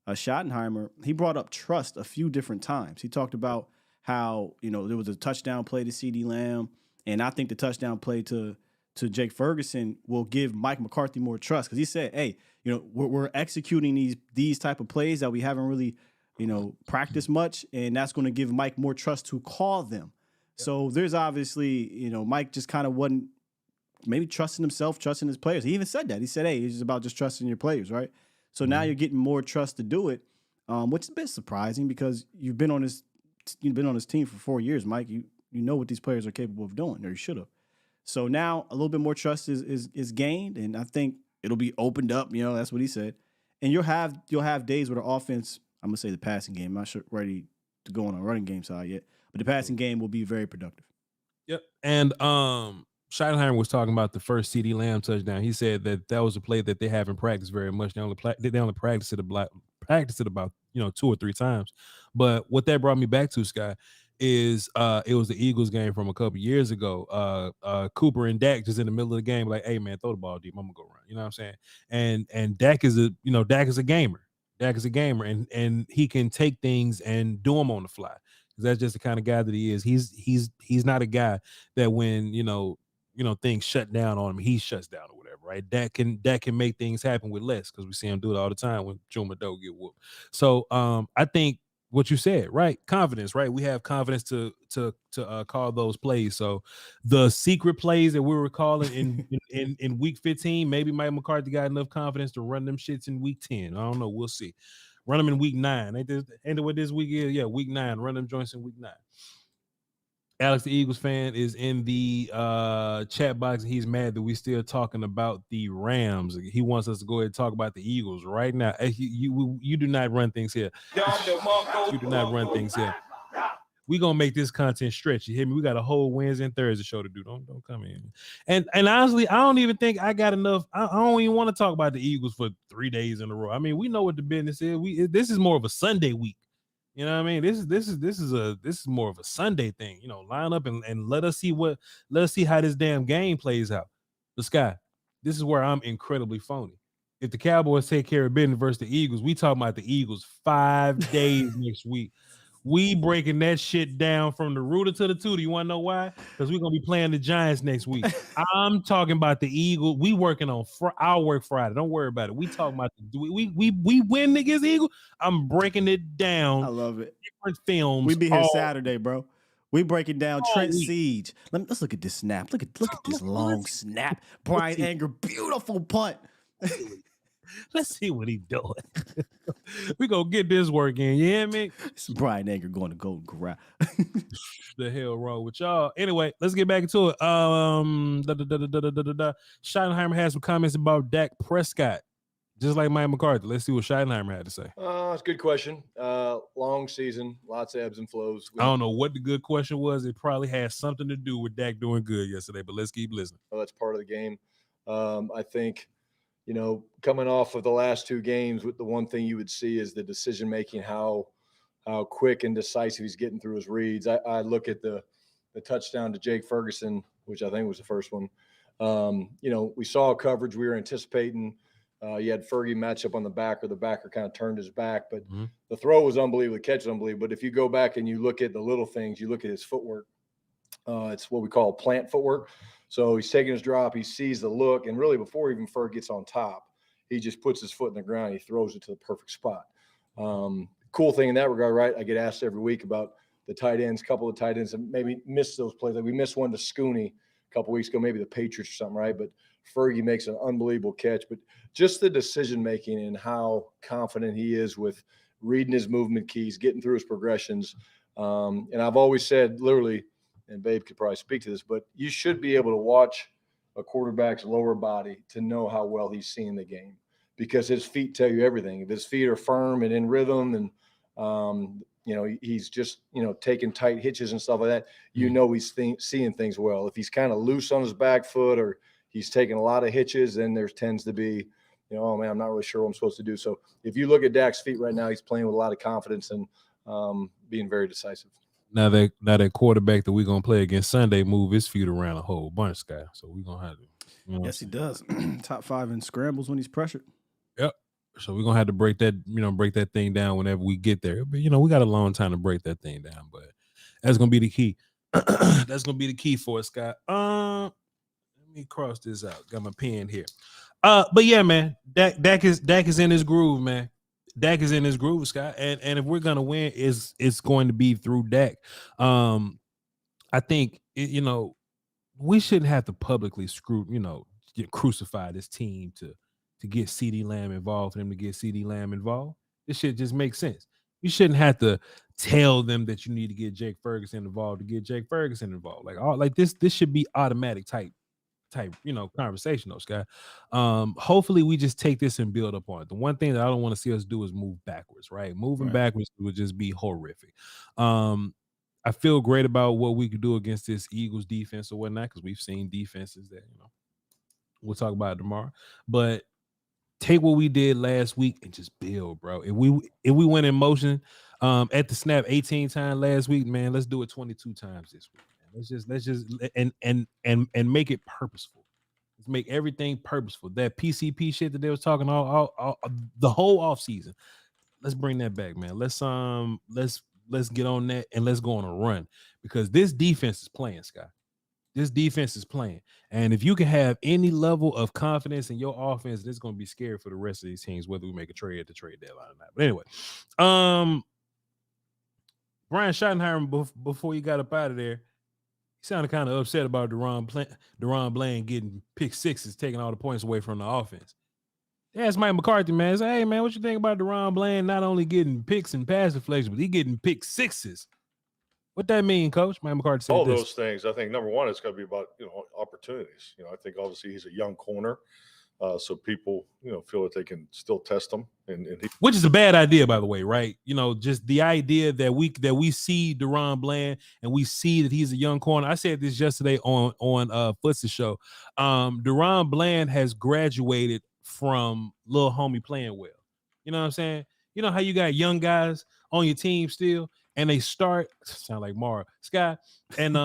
Schottenheimer, he brought up trust a few different times. He talked about how, there was a touchdown play to CeeDee Lamb, and I think the touchdown play to Jake Ferguson will give Mike McCarthy more trust, because he said, hey, we're executing these type of plays that we haven't really, practiced much, and that's going to give Mike more trust to call them. Yep. So there's obviously, Mike just kind of wasn't maybe trusting himself, trusting his players. He even said that. He said, hey, it's just about just trusting your players, right? So now you're getting more trust to do it, which is a bit surprising, because you've been on this team for 4 years, Mike. You know what these players are capable of doing, or you should have. So now a little bit more trust is gained, and I think it'll be opened up. That's what he said. And you'll have days where the offense, I'm gonna say the passing game, I'm not sure ready to go on a running game side yet, but the passing game will be very productive. Yep. And Schottenheimer was talking about the first CeeDee Lamb touchdown. He said that was a play that they haven't practiced very much. They only practiced it about 2 or 3 times. But what that brought me back to, Sky, is it was the Eagles game from a couple years ago. Cooper and Dak just in the middle of the game, like, hey man, throw the ball deep, I'm gonna go run. You know what I'm saying? And Dak is a gamer. Dak is a gamer, and he can take things and do them on the fly. That's just the kind of guy that he is. He's not a guy that when things shut down on him, he shuts down or whatever, right? Dak can make things happen with less, because we see him do it all the time when Juma Doe get whooped. So I think what you said, right? Confidence, right? We have confidence to call those plays. So the secret plays that we were calling in week 15, maybe Mike McCarthy got enough confidence to run them shits in week 10. I don't know. We'll see. Run them in week 9. Ain't what this week is? Yeah, week 9. Run them joints in week 9. Alex, the Eagles fan, is in the chat box, and he's mad that we still talking about the Rams. He wants us to go ahead and talk about the Eagles right now. You do not run things here. You do not run things here. We're going to make this content stretch. You hear me? We got a whole Wednesday and Thursday show to do. Don't come in. And honestly, I don't even think I got enough. I don't even want to talk about the Eagles for 3 days in a row. I mean, we know what the business is. This is more of a Sunday week. You know what I mean? This is more of a Sunday thing. Line up and let us see how this damn game plays out. The Sky, this is where I'm incredibly phony. If the Cowboys take care of business versus the Eagles, we talking about the Eagles 5 days next week. We breaking that shit down from the rooter to the tutor. You want to know why? Because we're gonna be playing the Giants next week. I'm talking about the Eagles. We working on our work Friday. Don't worry about it. We talking about we win against Eagles. I'm breaking it down. I love it. Different films. We be here Saturday, bro. We breaking down Trent Siege. Let's look at this snap. Look at this long snap. Brian Anger, beautiful punt. Let's see what he doing. We gonna get this work in. You hear me? It's Brian Anger going to Golden Corral. The hell wrong with y'all? Anyway, let's get back into it. Schottenheimer has some comments about Dak Prescott, just like Mike McCarthy. Let's see what Schottenheimer had to say. It's a good question. Long season, lots of ebbs and flows. I don't know what the good question was. It probably has something to do with Dak doing good yesterday, but let's keep listening. Well, that's part of the game. I think coming off of the last 2 games, with the one thing you would see is the decision making, how quick and decisive he's getting through his reads. I look at the touchdown to Jake Ferguson, which I think was the first one. We saw coverage we were anticipating. You had Fergie match up on the backer. The backer kind of turned his back, but the throw was unbelievable. The catch was unbelievable. But if you go back and you look at the little things, you look at his footwork. It's what we call plant footwork. So he's taking his drop. He sees the look. And really, before even Ferg gets on top, he just puts his foot in the ground. He throws it to the perfect spot. Cool thing in that regard, right? I get asked every week about the tight ends, a couple of tight ends that maybe missed those plays. Like we missed one to Scooney a couple weeks ago, maybe the Patriots or something, right? But Fergie makes an unbelievable catch. But just the decision-making and how confident he is with reading his movement keys, getting through his progressions. And I've always said, literally, and Babe could probably speak to this, but you should be able to watch a quarterback's lower body to know how well he's seeing the game, because his feet tell you everything. If his feet are firm and in rhythm and, he's just, taking tight hitches and stuff like that, he's seeing things well. If he's kind of loose on his back foot or he's taking a lot of hitches, then there tends to be, oh, man, I'm not really sure what I'm supposed to do. So if you look at Dak's feet right now, he's playing with a lot of confidence and being very decisive. Now that quarterback that we're gonna play against Sunday move his feet around a whole bunch, Sky. So we're gonna have to. Yes, he does. Top 5 in scrambles when he's pressured. Yep. So we're gonna have to break that thing down whenever we get there. But we got a long time to break that thing down. But that's gonna be the key. That's gonna be the key for us, Scott. Let me cross this out. Got my pen here. But yeah, man, Dak is in his groove, man. Dak is in his groove, Scott, and if we're gonna win, it's going to be through Dak. I think we shouldn't have to publicly crucify this team to get CeeDee Lamb involved, for them to get CeeDee Lamb involved. This shit just makes sense. You shouldn't have to tell them that you need to get Jake Ferguson involved to get Jake Ferguson involved. Like this should be automatic type conversation though, Scott. Hopefully we just take this and build up on it. The one thing that I don't want to see us do is move backwards, right? Moving backwards would just be horrific. I feel great about what we could do against this Eagles defense or whatnot, because we've seen defenses that we'll talk about it tomorrow. But take what we did last week and just build, bro. If we went in motion at the snap 18 times last week, man, let's do it 22 times this week. Let's just and make it purposeful. Let's make everything purposeful. That PCP shit that they was talking all the whole offseason. Let's bring that back, man. Let's get on that and let's go on a run, because this defense is playing, Scott. This defense is playing. And if you can have any level of confidence in your offense, this is going to be scary for the rest of these teams, whether we make a trade at the trade deadline or not. But anyway, Brian Schottenheimer, before you got up out of there, he sounded kind of upset about Deron Bland getting pick sixes, taking all the points away from the offense. They asked Mike McCarthy, man, say, hey, man, what you think about Deron Bland not only getting picks and pass deflections, but he getting pick sixes? What that mean, Coach? Mike McCarthy said all this. Those things. I think number one, it's got to be about opportunities. I think obviously he's a young corner, so people feel that they can still test him, which is a bad idea, by the way, right? Just the idea that we see Deron Bland and we see that he's a young corner. I said this yesterday on Foots' show. Deron Bland has graduated from little homie playing well. You know what I'm saying? You know how you got young guys on your team still, and they start sound like Mara Sky, and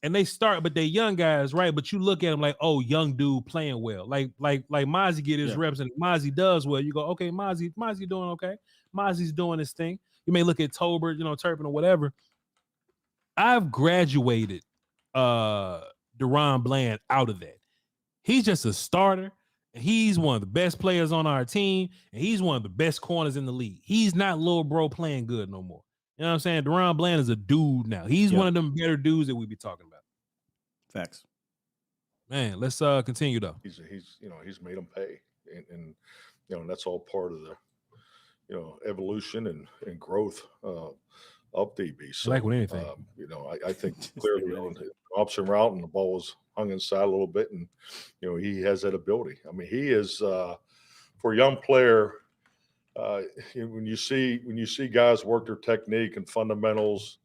they start, but they young guys, right? But you look at them like, oh, young dude playing well, like Mozzie get his reps, and Mozzie does well. You go, okay, Mozzie doing okay. Mozzie's doing his thing. You may look at Tolbert, Turpin or whatever. I've graduated Deron Bland out of that. He's just a starter. He's one of the best players on our team, and he's one of the best corners in the league. He's not little bro playing good no more. You know what I'm saying? Deron Bland is a dude now. He's one of them better dudes that we be talking about. Facts. Man, let's continue though. He's made them pay, and that's all part of the evolution and growth of DB. So, like with anything, I think clearly on the option route, and the ball was hung inside a little bit, and he has that ability. I mean, he is for a young player. When you see guys work their technique and fundamentals,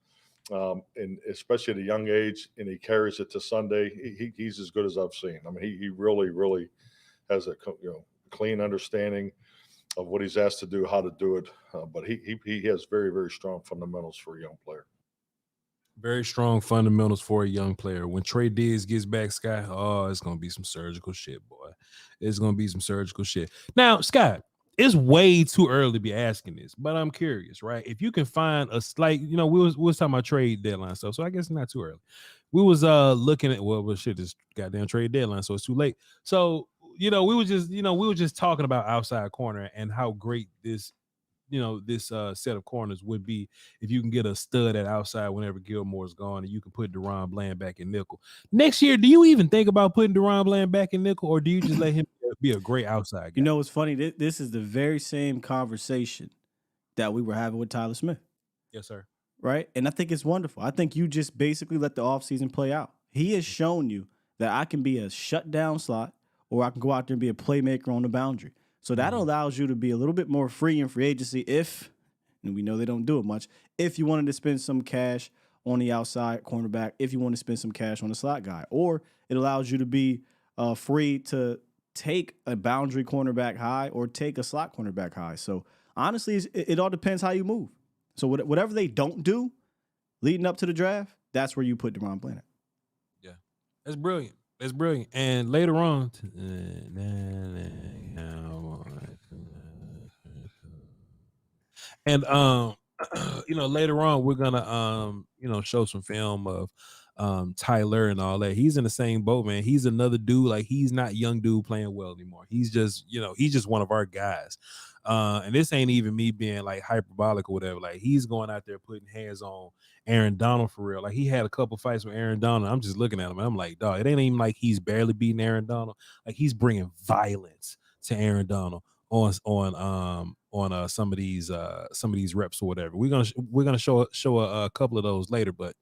and especially at a young age, and he carries it to Sunday, he's as good as I've seen. I mean, he really, really has a clean understanding of what he's asked to do, how to do it. But he has very, very strong fundamentals for a young player. Very strong fundamentals for a young player. When Trey Diggs gets back, Sky, it's going to be some surgical shit, boy. It's going to be some surgical shit. Now, Scott, it's way too early to be asking this, but I'm curious, right? If you can find a slight, we was talking about trade deadline stuff, so I guess it's not too early. We was looking at this goddamn trade deadline, so it's too late. So, we were just talking about outside corner and how great this set of corners would be if you can get a stud at outside whenever Gilmore's gone, and you can put Deron Bland back in nickel. Next year, do you even think about putting Deron Bland back in nickel, or do you just let him be a great outside guy? What's funny? This is the very same conversation that we were having with Tyler Smith. Yes, sir. Right? And I think it's wonderful. I think you just basically let the offseason play out. He has shown you that I can be a shutdown slot, or I can go out there and be a playmaker on the boundary. So that allows you to be a little bit more free in free agency if, and we know they don't do it much, if you wanted to spend some cash on the outside cornerback, if you want to spend some cash on the slot guy. Or it allows you to be free to take a boundary cornerback high or take a slot cornerback high. So honestly, it all depends how you move. So whatever they don't do leading up to the draft, that's where you put Deron Bland at. Yeah, that's brilliant. That's brilliant. And later on, later on, we're gonna show some film of Tyler and all that. He's in the same boat, man. He's another dude. Like, he's not young dude playing well anymore. He's just, he's just one of our guys. And this ain't even me being like hyperbolic or whatever. Like, he's going out there putting hands on Aaron Donald for real. Like, he had a couple fights with Aaron Donald. I'm just looking at him and I'm like, dog, it ain't even like he's barely beating Aaron Donald. Like, he's bringing violence to Aaron Donald on some of these reps or whatever. We're gonna show a couple of those later, but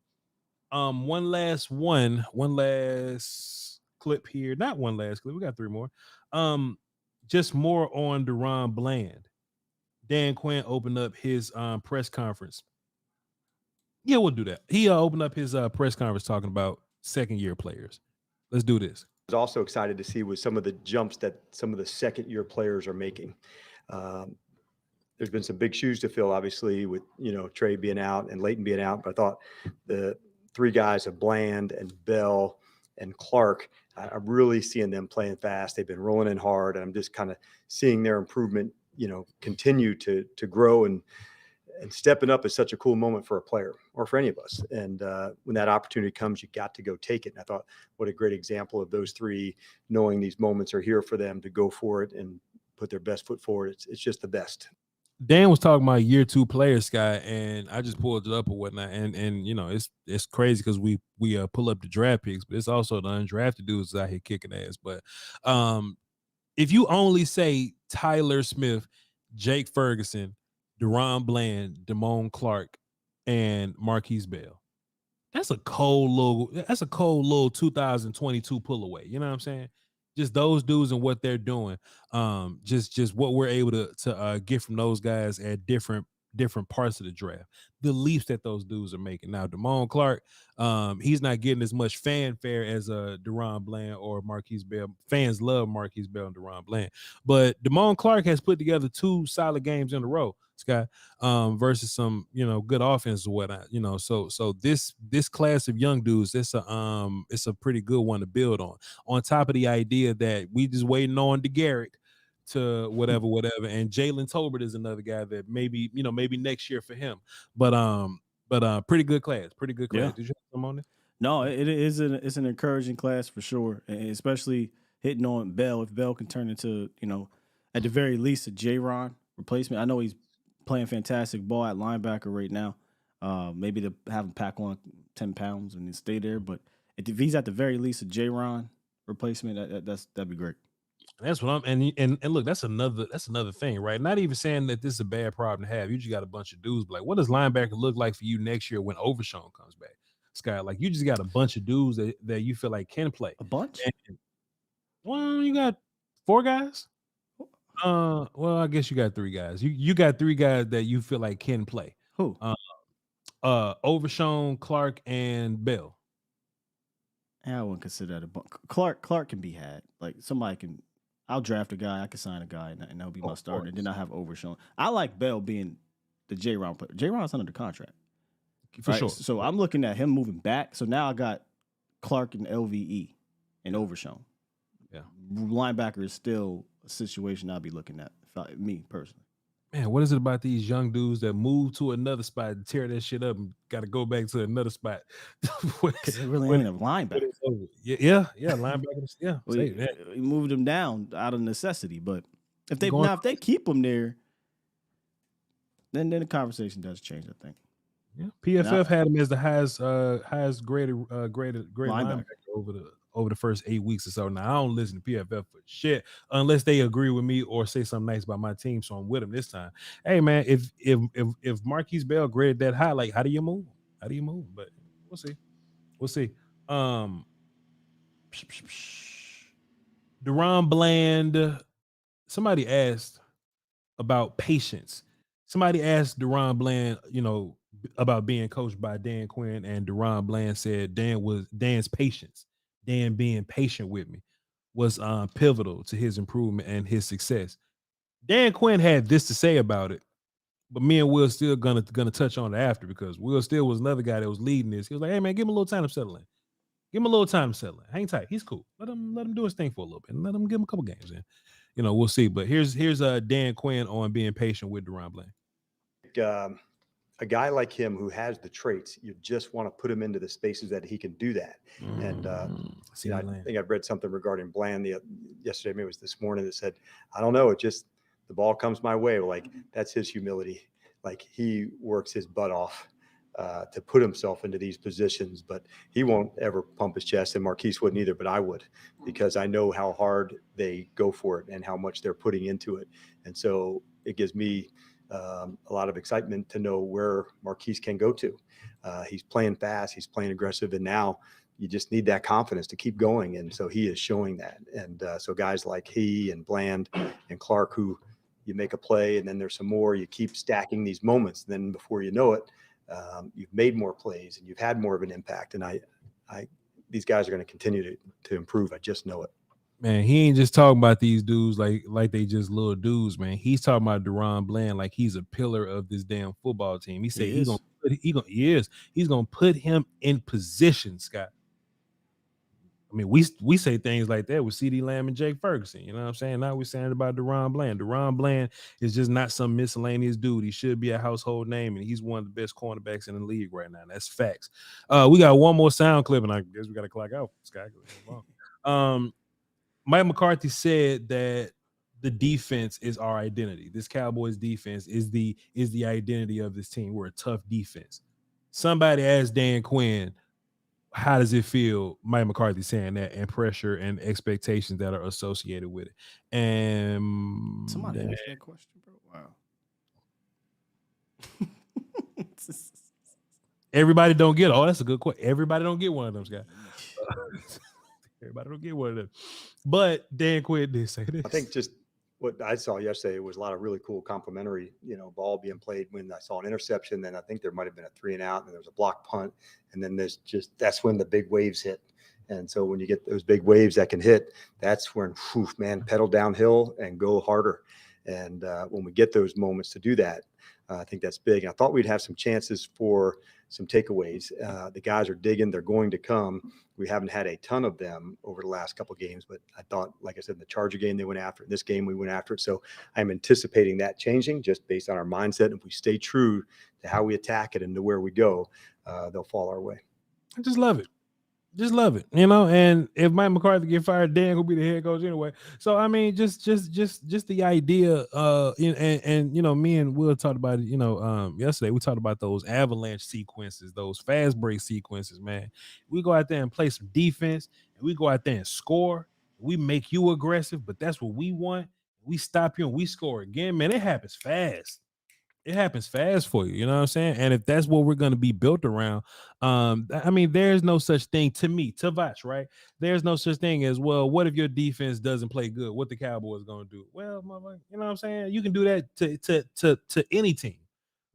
one last clip here. Not one last clip. We got three more. Just more on Deron Bland. Dan Quinn opened up his press conference. Yeah, we'll do that. He opened up his press conference talking about second-year players. Let's do this. I was also excited to see with some of the jumps that some of the second-year players are making. There's been some big shoes to fill, obviously, with Trey being out and Leighton being out. But I thought the three guys of Bland and Bell and Clark, I'm really seeing them playing fast. They've been rolling in hard, and I'm just kind of seeing their improvement, continue to grow, and stepping up is such a cool moment for a player or for any of us. And when that opportunity comes, you got to go take it. And I thought, what a great example of those three, knowing these moments are here for them to go for it and put their best foot forward. It's just the best. Dan was talking about year two players, Sky, and I just pulled it up or whatnot. And it's crazy because we pull up the draft picks, but it's also the undrafted dudes out here kicking ass. But if you only say Tyler Smith, Jake Ferguson, Deron Bland, Damone Clark, and Marquise Bell, that's a cold little 2022 pull away. You know what I'm saying? Just those dudes and what they're doing. Just what we're able to get from those guys at different parts of the draft. The leaps that those dudes are making. Now, Damone Clark, he's not getting as much fanfare as Deron Bland or Marquise Bell. Fans love Marquise Bell and Deron Bland, but Damone Clark has put together 2 solid games in a row, Scott, versus some good offense or whatnot. So this class of young dudes, it's a pretty good one to build on. On top of the idea that we just waiting on DeGarrick to whatever, and Jalen Tolbert is another guy that maybe next year for him. But pretty good class. Yeah. Did you have some on it? No, it's an encouraging class for sure, and especially hitting on Bell. If Bell can turn into at the very least a J-Ron replacement. I know he's playing fantastic ball at linebacker right now. Maybe to have him pack on 10 pounds and stay there, but if he's at the very least a J-Ron replacement, that'd be great. That's what I'm and look, that's another thing, right? Not even saying that this is a bad problem to have. You just got a bunch of dudes. Like, what does linebacker look like for you next year when Overshown comes back, Scott? Like, you just got a bunch of dudes that you feel like can play. A bunch? Well, you got 4 guys. Well, I guess you got 3 guys. You got 3 guys that you feel like can play. Who? Overshown, Clark, and Bell. I wouldn't consider that a bunch. Clark can be had. Like, somebody can. I'll draft a guy. I can sign a guy, and that'll be my starter. And then I have Overshown. I like Bell being the J-Ron player. J-Ron's under the contract. For sure. So I'm looking at him moving back. So now I got Clark and LVE and Overshown. Yeah. Linebacker is still a situation I'll be looking at, me personally. Man, what is it about these young dudes that move to another spot and tear that shit up and got to go back to another spot? It really ain't a linebacker. Yeah, linebackers. Yeah, we moved them down out of necessity, but if they keep them there, then the conversation does change. I think. Yeah, PFF had him as the highest graded linebacker over the first 8 weeks or so. Now I don't listen to PFF for shit unless they agree with me or say something nice about my team. So I'm with them this time. Hey man, if Marquise Bell graded that high, like how do you move? But we'll see. Deron Bland. Somebody asked about patience. Somebody asked Deron Bland, about being coached by Dan Quinn, and Deron Bland said Dan's patience. Dan being patient with me was pivotal to his improvement and his success. Dan Quinn had this to say about it, but me and Will still gonna touch on it after, because Will still was another guy that was leading this. He was like, "Hey man, give him a little time to settle in. Give him a little time to settle in. Hang tight. He's cool. Let him do his thing for a little bit, and give him a couple games in. We'll see." But here's Dan Quinn on being patient with Deron Bland. A guy like him who has the traits, you just want to put him into the spaces that he can do that. And I think I've read something regarding Bland yesterday, maybe it was this morning, that said, I don't know, the ball comes my way. Like, that's his humility. Like, he works his butt off to put himself into these positions, but he won't ever pump his chest, and Marquise wouldn't either, but I would, because I know how hard they go for it and how much they're putting into it. And so it gives me a lot of excitement to know where Marquise can go to. He's playing fast, he's playing aggressive, and now you just need that confidence to keep going. And so he is showing that. And so guys like he and Bland and Clark, who you make a play and then there's some more, you keep stacking these moments. And then before you know it, you've made more plays and you've had more of an impact. And these guys are going to continue to improve. I just know it. Man, he ain't just talking about these dudes like they just little dudes, man. He's talking about Deron Bland like he's a pillar of this damn football team. He said he's gonna put him in position, Scott. I mean, we say things like that with CeeDee Lamb and Jake Ferguson. You know what I'm saying? Now we're saying it about Deron Bland. Deron Bland is just not some miscellaneous dude. He should be a household name, and he's one of the best cornerbacks in the league right now. That's facts. We got one more sound clip, and I guess we got to clock out, Scott. Mike McCarthy said that the defense is our identity. This Cowboys defense is the identity of this team. We're a tough defense. Somebody asked Dan Quinn, how does it feel, Mike McCarthy saying that, and pressure and expectations that are associated with it? And somebody asked that question, bro. Wow. Everybody don't get. Oh, that's a good question. Everybody don't get one of those guys. Everybody don't get one of them. But Dan Quinn did say this. I think just what I saw yesterday was a lot of really cool complimentary, ball being played. When I saw an interception, then I think there might have been a 3-and-out, and there was a block punt, and then that's when the big waves hit. And so when you get those big waves that can hit, that's when, pedal downhill and go harder. And when we get those moments to do that, I think that's big. And I thought we'd have some chances for some takeaways. The guys are digging. They're going to come. We haven't had a ton of them over the last couple of games, but I thought, like I said, in the Charger game, they went after it. This game, we went after it. So I'm anticipating that changing just based on our mindset. If we stay true to how we attack it and to where we go, they'll fall our way. I just love it. Just love it, and if Mike McCarthy get fired, Dan will be the head coach anyway. So I mean, just the idea, and me and Will talked about it, yesterday. We talked about those avalanche sequences, those fast break sequences, man. We go out there and play some defense, and we go out there and score. We make you aggressive, but that's what we want. We stop you and we score again, man. It happens fast. It happens fast for you, you know what I'm saying? And if that's what we're going to be built around, I mean, there's no such thing to me, to Voch, right? There's no such thing as, well, what if your defense doesn't play good? What the Cowboys going to do? Well, you know what I'm saying? You can do that to any team,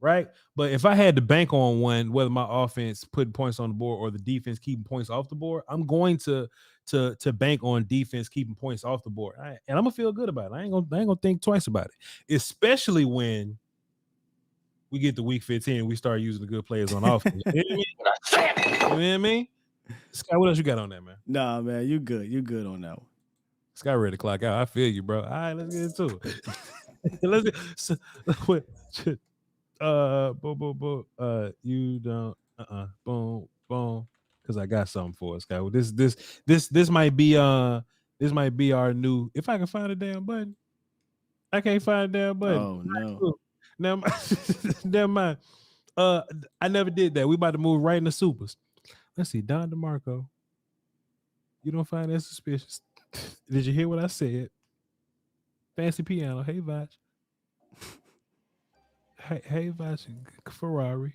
right? But if I had to bank on one, whether my offense putting points on the board or the defense keeping points off the board, I'm going to to bank on defense keeping points off the board. And I'm gonna feel good about it. I ain't gonna think twice about it, especially when we get to week 15, we start using the good players on offense. You know what I mean? Sky, what else you got on that, man? Nah, man, you good. You good on that one. Sky ready to clock out. I feel you, bro. All right, let's get into it. Let's get so, you don't boom boom, because I got something for us, guy. Well, this might be our new. If I can find a damn button, I can't find a damn button. Oh no, never mind. I never did that. We about to move right into supers. Let's see, Don DeMarco. You don't find that suspicious? Did you hear what I said? Fancy piano. Hey, Voch. Hey, Voch. Ferrari.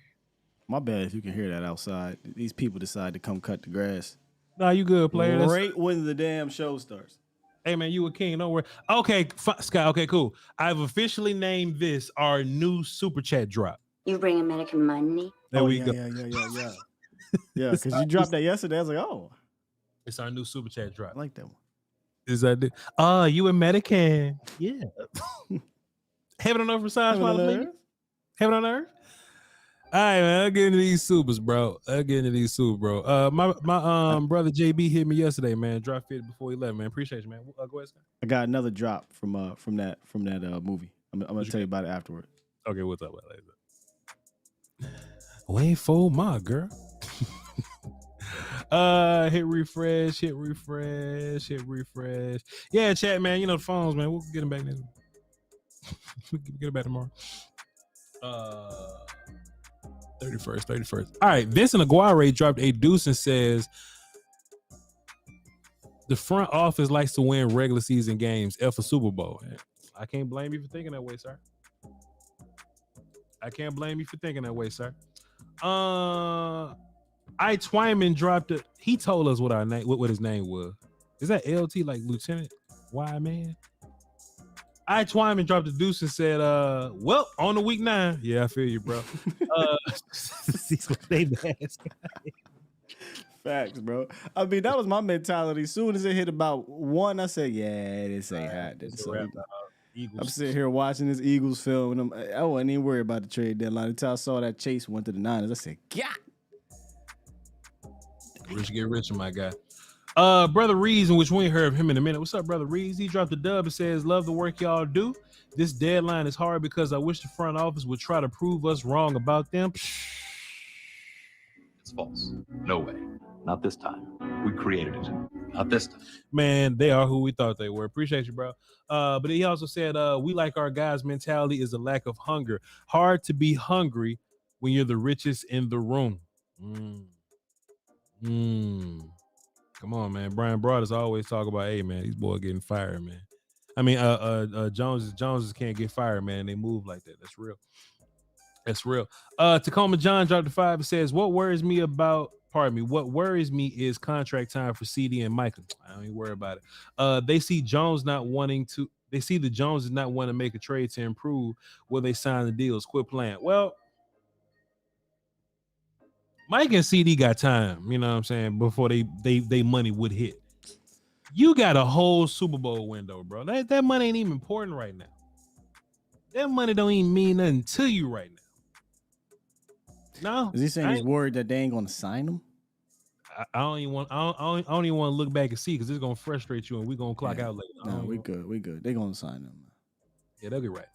my bad if you can hear that outside. These people decide to come cut the grass. Nah, you good, player. Right when the damn show starts. Hey, man, you a king. Don't worry. Okay, Sky. Okay, cool. I've officially named this our new super chat drop. You bring American money? There we go. Yeah. Yeah, because you dropped that yesterday. I was like, oh. It's our new super chat drop. I like that one. Is that it? Oh, you American. Yeah. Heaven on earth besides my please. Heaven on earth. All right, man. I'll get into these supers, bro. My brother JB hit me yesterday, man. Drop 50 before 11, man. Appreciate you, man. Go ahead, Scott. I got another drop from that movie. I'm gonna tell you about it afterward. Okay, what's up? Wait for my girl. Hit refresh. Yeah, chat, man. You know the phones, man. We'll get them back then. We'll get it back tomorrow. 31st. All right, Vincent Aguirre dropped a deuce and says the front office likes to win regular season games. F a Super Bowl. I can't blame you for thinking that way, sir. I Twyman dropped it. He told us what our name, what his name was. Is that LT, like Lieutenant Y man? I Twyman dropped a deuce and said, well, on the week 9. Yeah, I feel you, bro. Facts, bro. I mean, that was my mentality. As soon as it hit about 1, I said, yeah, this ain't happening. So I'm sitting here watching this Eagles film, and I wasn't even worried about the trade deadline until I saw that Chase went to the Niners. I said, yeah. Rich get richer, my guy. Brother Reeves, in which we ain't heard of him in a minute. What's up, Brother Reeves? He dropped a dub and says, love the work y'all do. This deadline is hard because I wish the front office would try to prove us wrong about them. It's false. No way. Not this time. We created it. Not this time. Man, they are who we thought they were. Appreciate you, bro. But he also said, we like our guys' mentality is a lack of hunger. Hard to be hungry when you're the richest in the room. Come on, man. Brian Broaders always talk about, hey, man, these boys getting fired, man. I mean, Joneses can't get fired, man. They move like that. That's real. Tacoma John dropped the 5 and says, what worries me is contract time for CD and Micah. I don't even worry about it. They see the Joneses not wanting to make a trade to improve where they sign the deals. Quit playing. Well, Mike and CD got time, you know what I'm saying, before they money would hit. You got a whole Super Bowl window, bro. That money ain't even important right now. That money don't even mean nothing to you right now. No. Is he saying he's worried that they ain't gonna sign him? I don't even want to look back and see because it's gonna frustrate you and we're gonna clock out later. No, we good. They're gonna sign him. Yeah, they'll be right.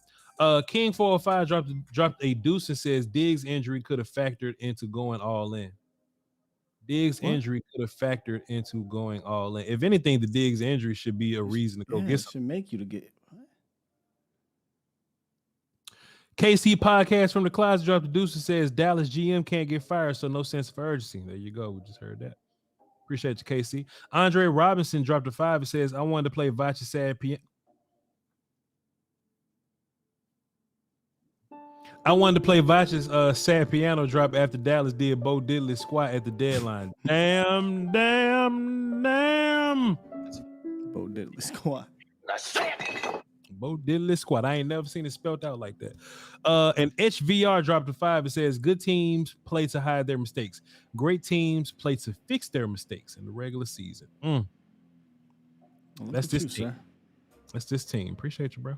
King 405 dropped a deuce and says Diggs' injury could have factored into going all in. If anything, the Diggs injury should be a reason to go get something. Should make you to get. What? KC Podcast from the Closet dropped a deuce and says Dallas GM can't get fired, so no sense of urgency. There you go. We just heard that. Appreciate you, KC. Andre Robinson dropped a 5 and says I wanted to play Voch's sad piano. I wanted to play Voch's sad piano drop after Dallas did Bo Diddley squat at the deadline. Damn. Bo Diddley squat. Bo Diddley squat. I ain't never seen it spelled out like that. And HVR dropped a 5 and says good teams play to hide their mistakes. Great teams play to fix their mistakes in the regular season. That's this team. Sir. That's this team. Appreciate you, bro.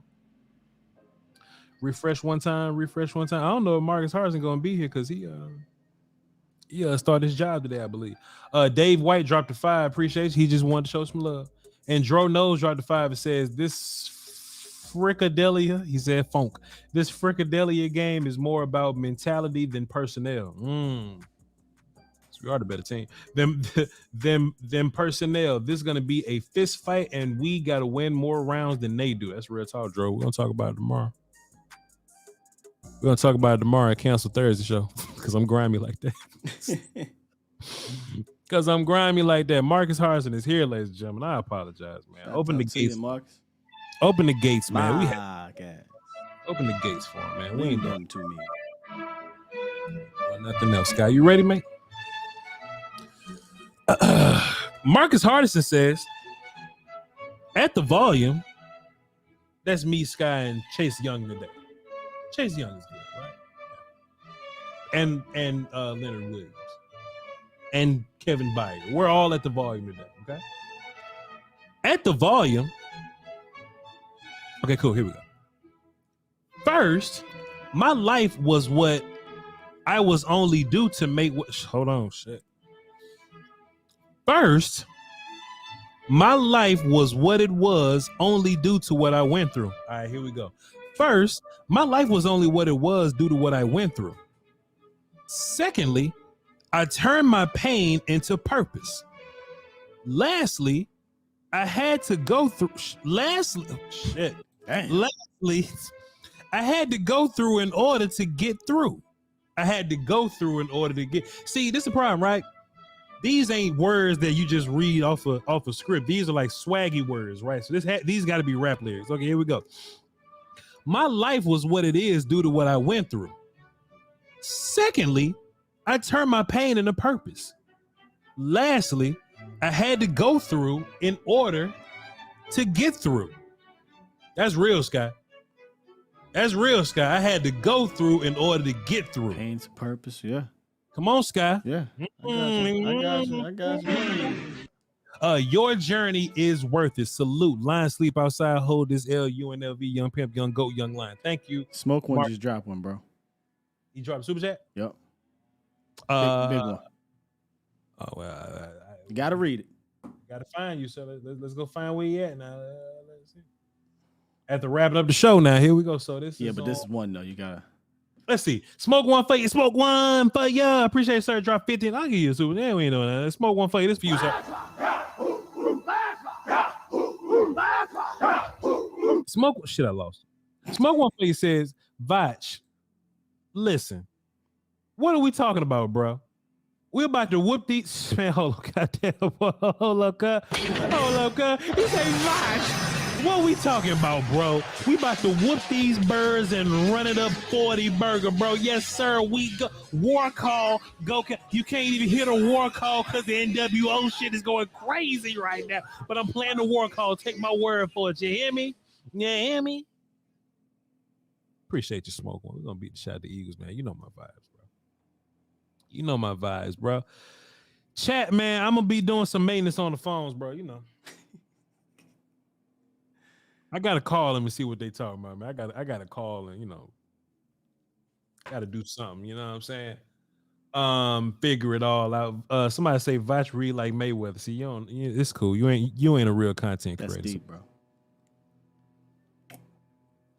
Refresh one time. I don't know if Marcus Harrison gonna be here because he started his job today, I believe. Dave White dropped a 5. Appreciate you. He just wanted to show some love. And Dro Knows dropped a 5. It says this Frikadelia. He said funk. This Frikadelia game is more about mentality than personnel. So we are the better team. Them personnel. This is gonna be a fist fight, and we gotta win more rounds than they do. That's real talk, Dro. We're gonna talk about it tomorrow. We're gonna talk about it tomorrow at Cancel Thursday show because I'm grimy like that. Marcus Harrison is here, ladies and gentlemen. I apologize, man. Open the gates, Marcus. Open the gates, man. Open the gates for him, man. We ain't doing too mean. Nothing else, Sky. You ready, man? Marcus Hardison says, at the volume, that's me, Sky, and Chase Young today. Chase Young is good, right? And Leonard Williams and Kevin Byard. We're all at the volume today, okay? At the volume. Okay, cool. Here we go. First, my life was what I was only due to make. Hold on, shit. First, my life was what it was only due to what I went through. All right, here we go. First, my life was only what it was due to what I went through. Secondly, I turned my pain into purpose. Lastly, I had to go through. Lastly, I had to go through in order to get through. See, this is the problem, right? These ain't words that you just read off a script. These are like swaggy words, right? So these got to be rap lyrics. Okay, here we go. My life was what it is due to what I went through. Secondly, I turned my pain into purpose. Lastly, I had to go through in order to get through. That's real, Sky. I had to go through in order to get through. Pain's purpose, yeah. Come on, Sky. Yeah. I got you. Your journey is worth it. Salute. Lion sleep outside. Hold this L, UNLV, young pimp, young goat, young lion. Thank you. Smoke one, just drop one, bro. You dropped a super chat? Yep. Big one. Oh, well. You got to read it. Got to find you. So let's go find where you at now. Let's see. After wrapping up the show now, here we go. So this is this is one, though. You got to. Let's see. Smoke one for you. Smoke one for you. Appreciate it, sir. Drop 15. I'll give you a super. Yeah, we ain't doing that. Smoke one for you. This for you, sir. Smoke. Shit, I lost. Smoke one for you says, Voch, listen. What are we talking about, bro? We're about to whoop these. Man, hold on. Goddamn. Hold up, cuz. He say, Voch. What we talking about, bro? We about to whoop these birds and run it up 40 burger, bro. Yes, sir. We go. War call. Go. You can't even hear the war call because the NWO shit is going crazy right now. But I'm playing the war call. Take my word for it. You hear me? You hear me? Appreciate you, Smoke One. We're going to beat the shot the Eagles, man. You know my vibes, bro. Chat, man. I'm going to be doing some maintenance on the phones, bro. You know. I gotta call them and see what they talking about, man. I gotta call and gotta do something. You know what I'm saying? Figure it all out. Somebody say Voch read like Mayweather. See, it's cool. You ain't a real content creator. That's deep, bro.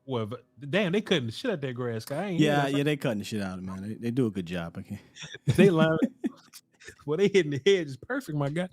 Well, damn, they cutting the shit out that grass, guy. Yeah, they cutting the shit out of it, man. They do a good job. Okay. They line. Well, they hitting the head just perfect, my guy.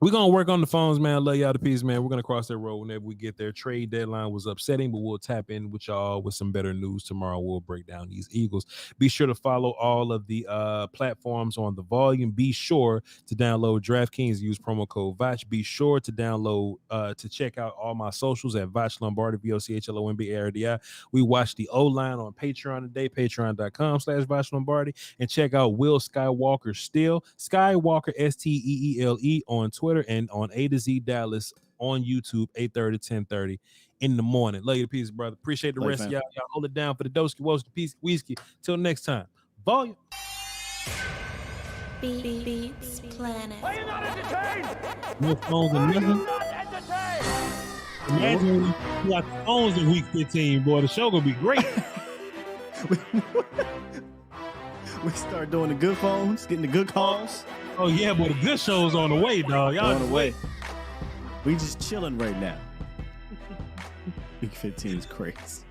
We're going to work on the phones, man. I love y'all to pieces, man. We're going to cross that road whenever we get there. Trade deadline was upsetting, but we'll tap in with y'all with some better news tomorrow. We'll break down these Eagles. Be sure to follow all of the platforms on the volume. Be sure to download DraftKings. Use promo code Voch. Be sure to download, to check out all my socials at Voch Lombardi, VOCHLOMBARDI. We watched the O-line on Patreon today, patreon.com/Voch Lombardi. And check out Will Skywalker Steele, Skywalker STEELE on Twitter. And on A to Z Dallas on YouTube, 8:30 to 10:30 in the morning. Love you to pieces, brother. Appreciate the rest of y'all. Y'all hold it down for the Doski Woski Piece Whiskey. Till next time. Volume. Beats Planet. No phones and nothing. Imagine we got phones in week 15, boy. The show gonna be great. We start doing the good phones, getting the good calls. Oh yeah, boy, the good show's on the way, dog. Y'all On the way. We just chilling right now. Week 15 is crazy.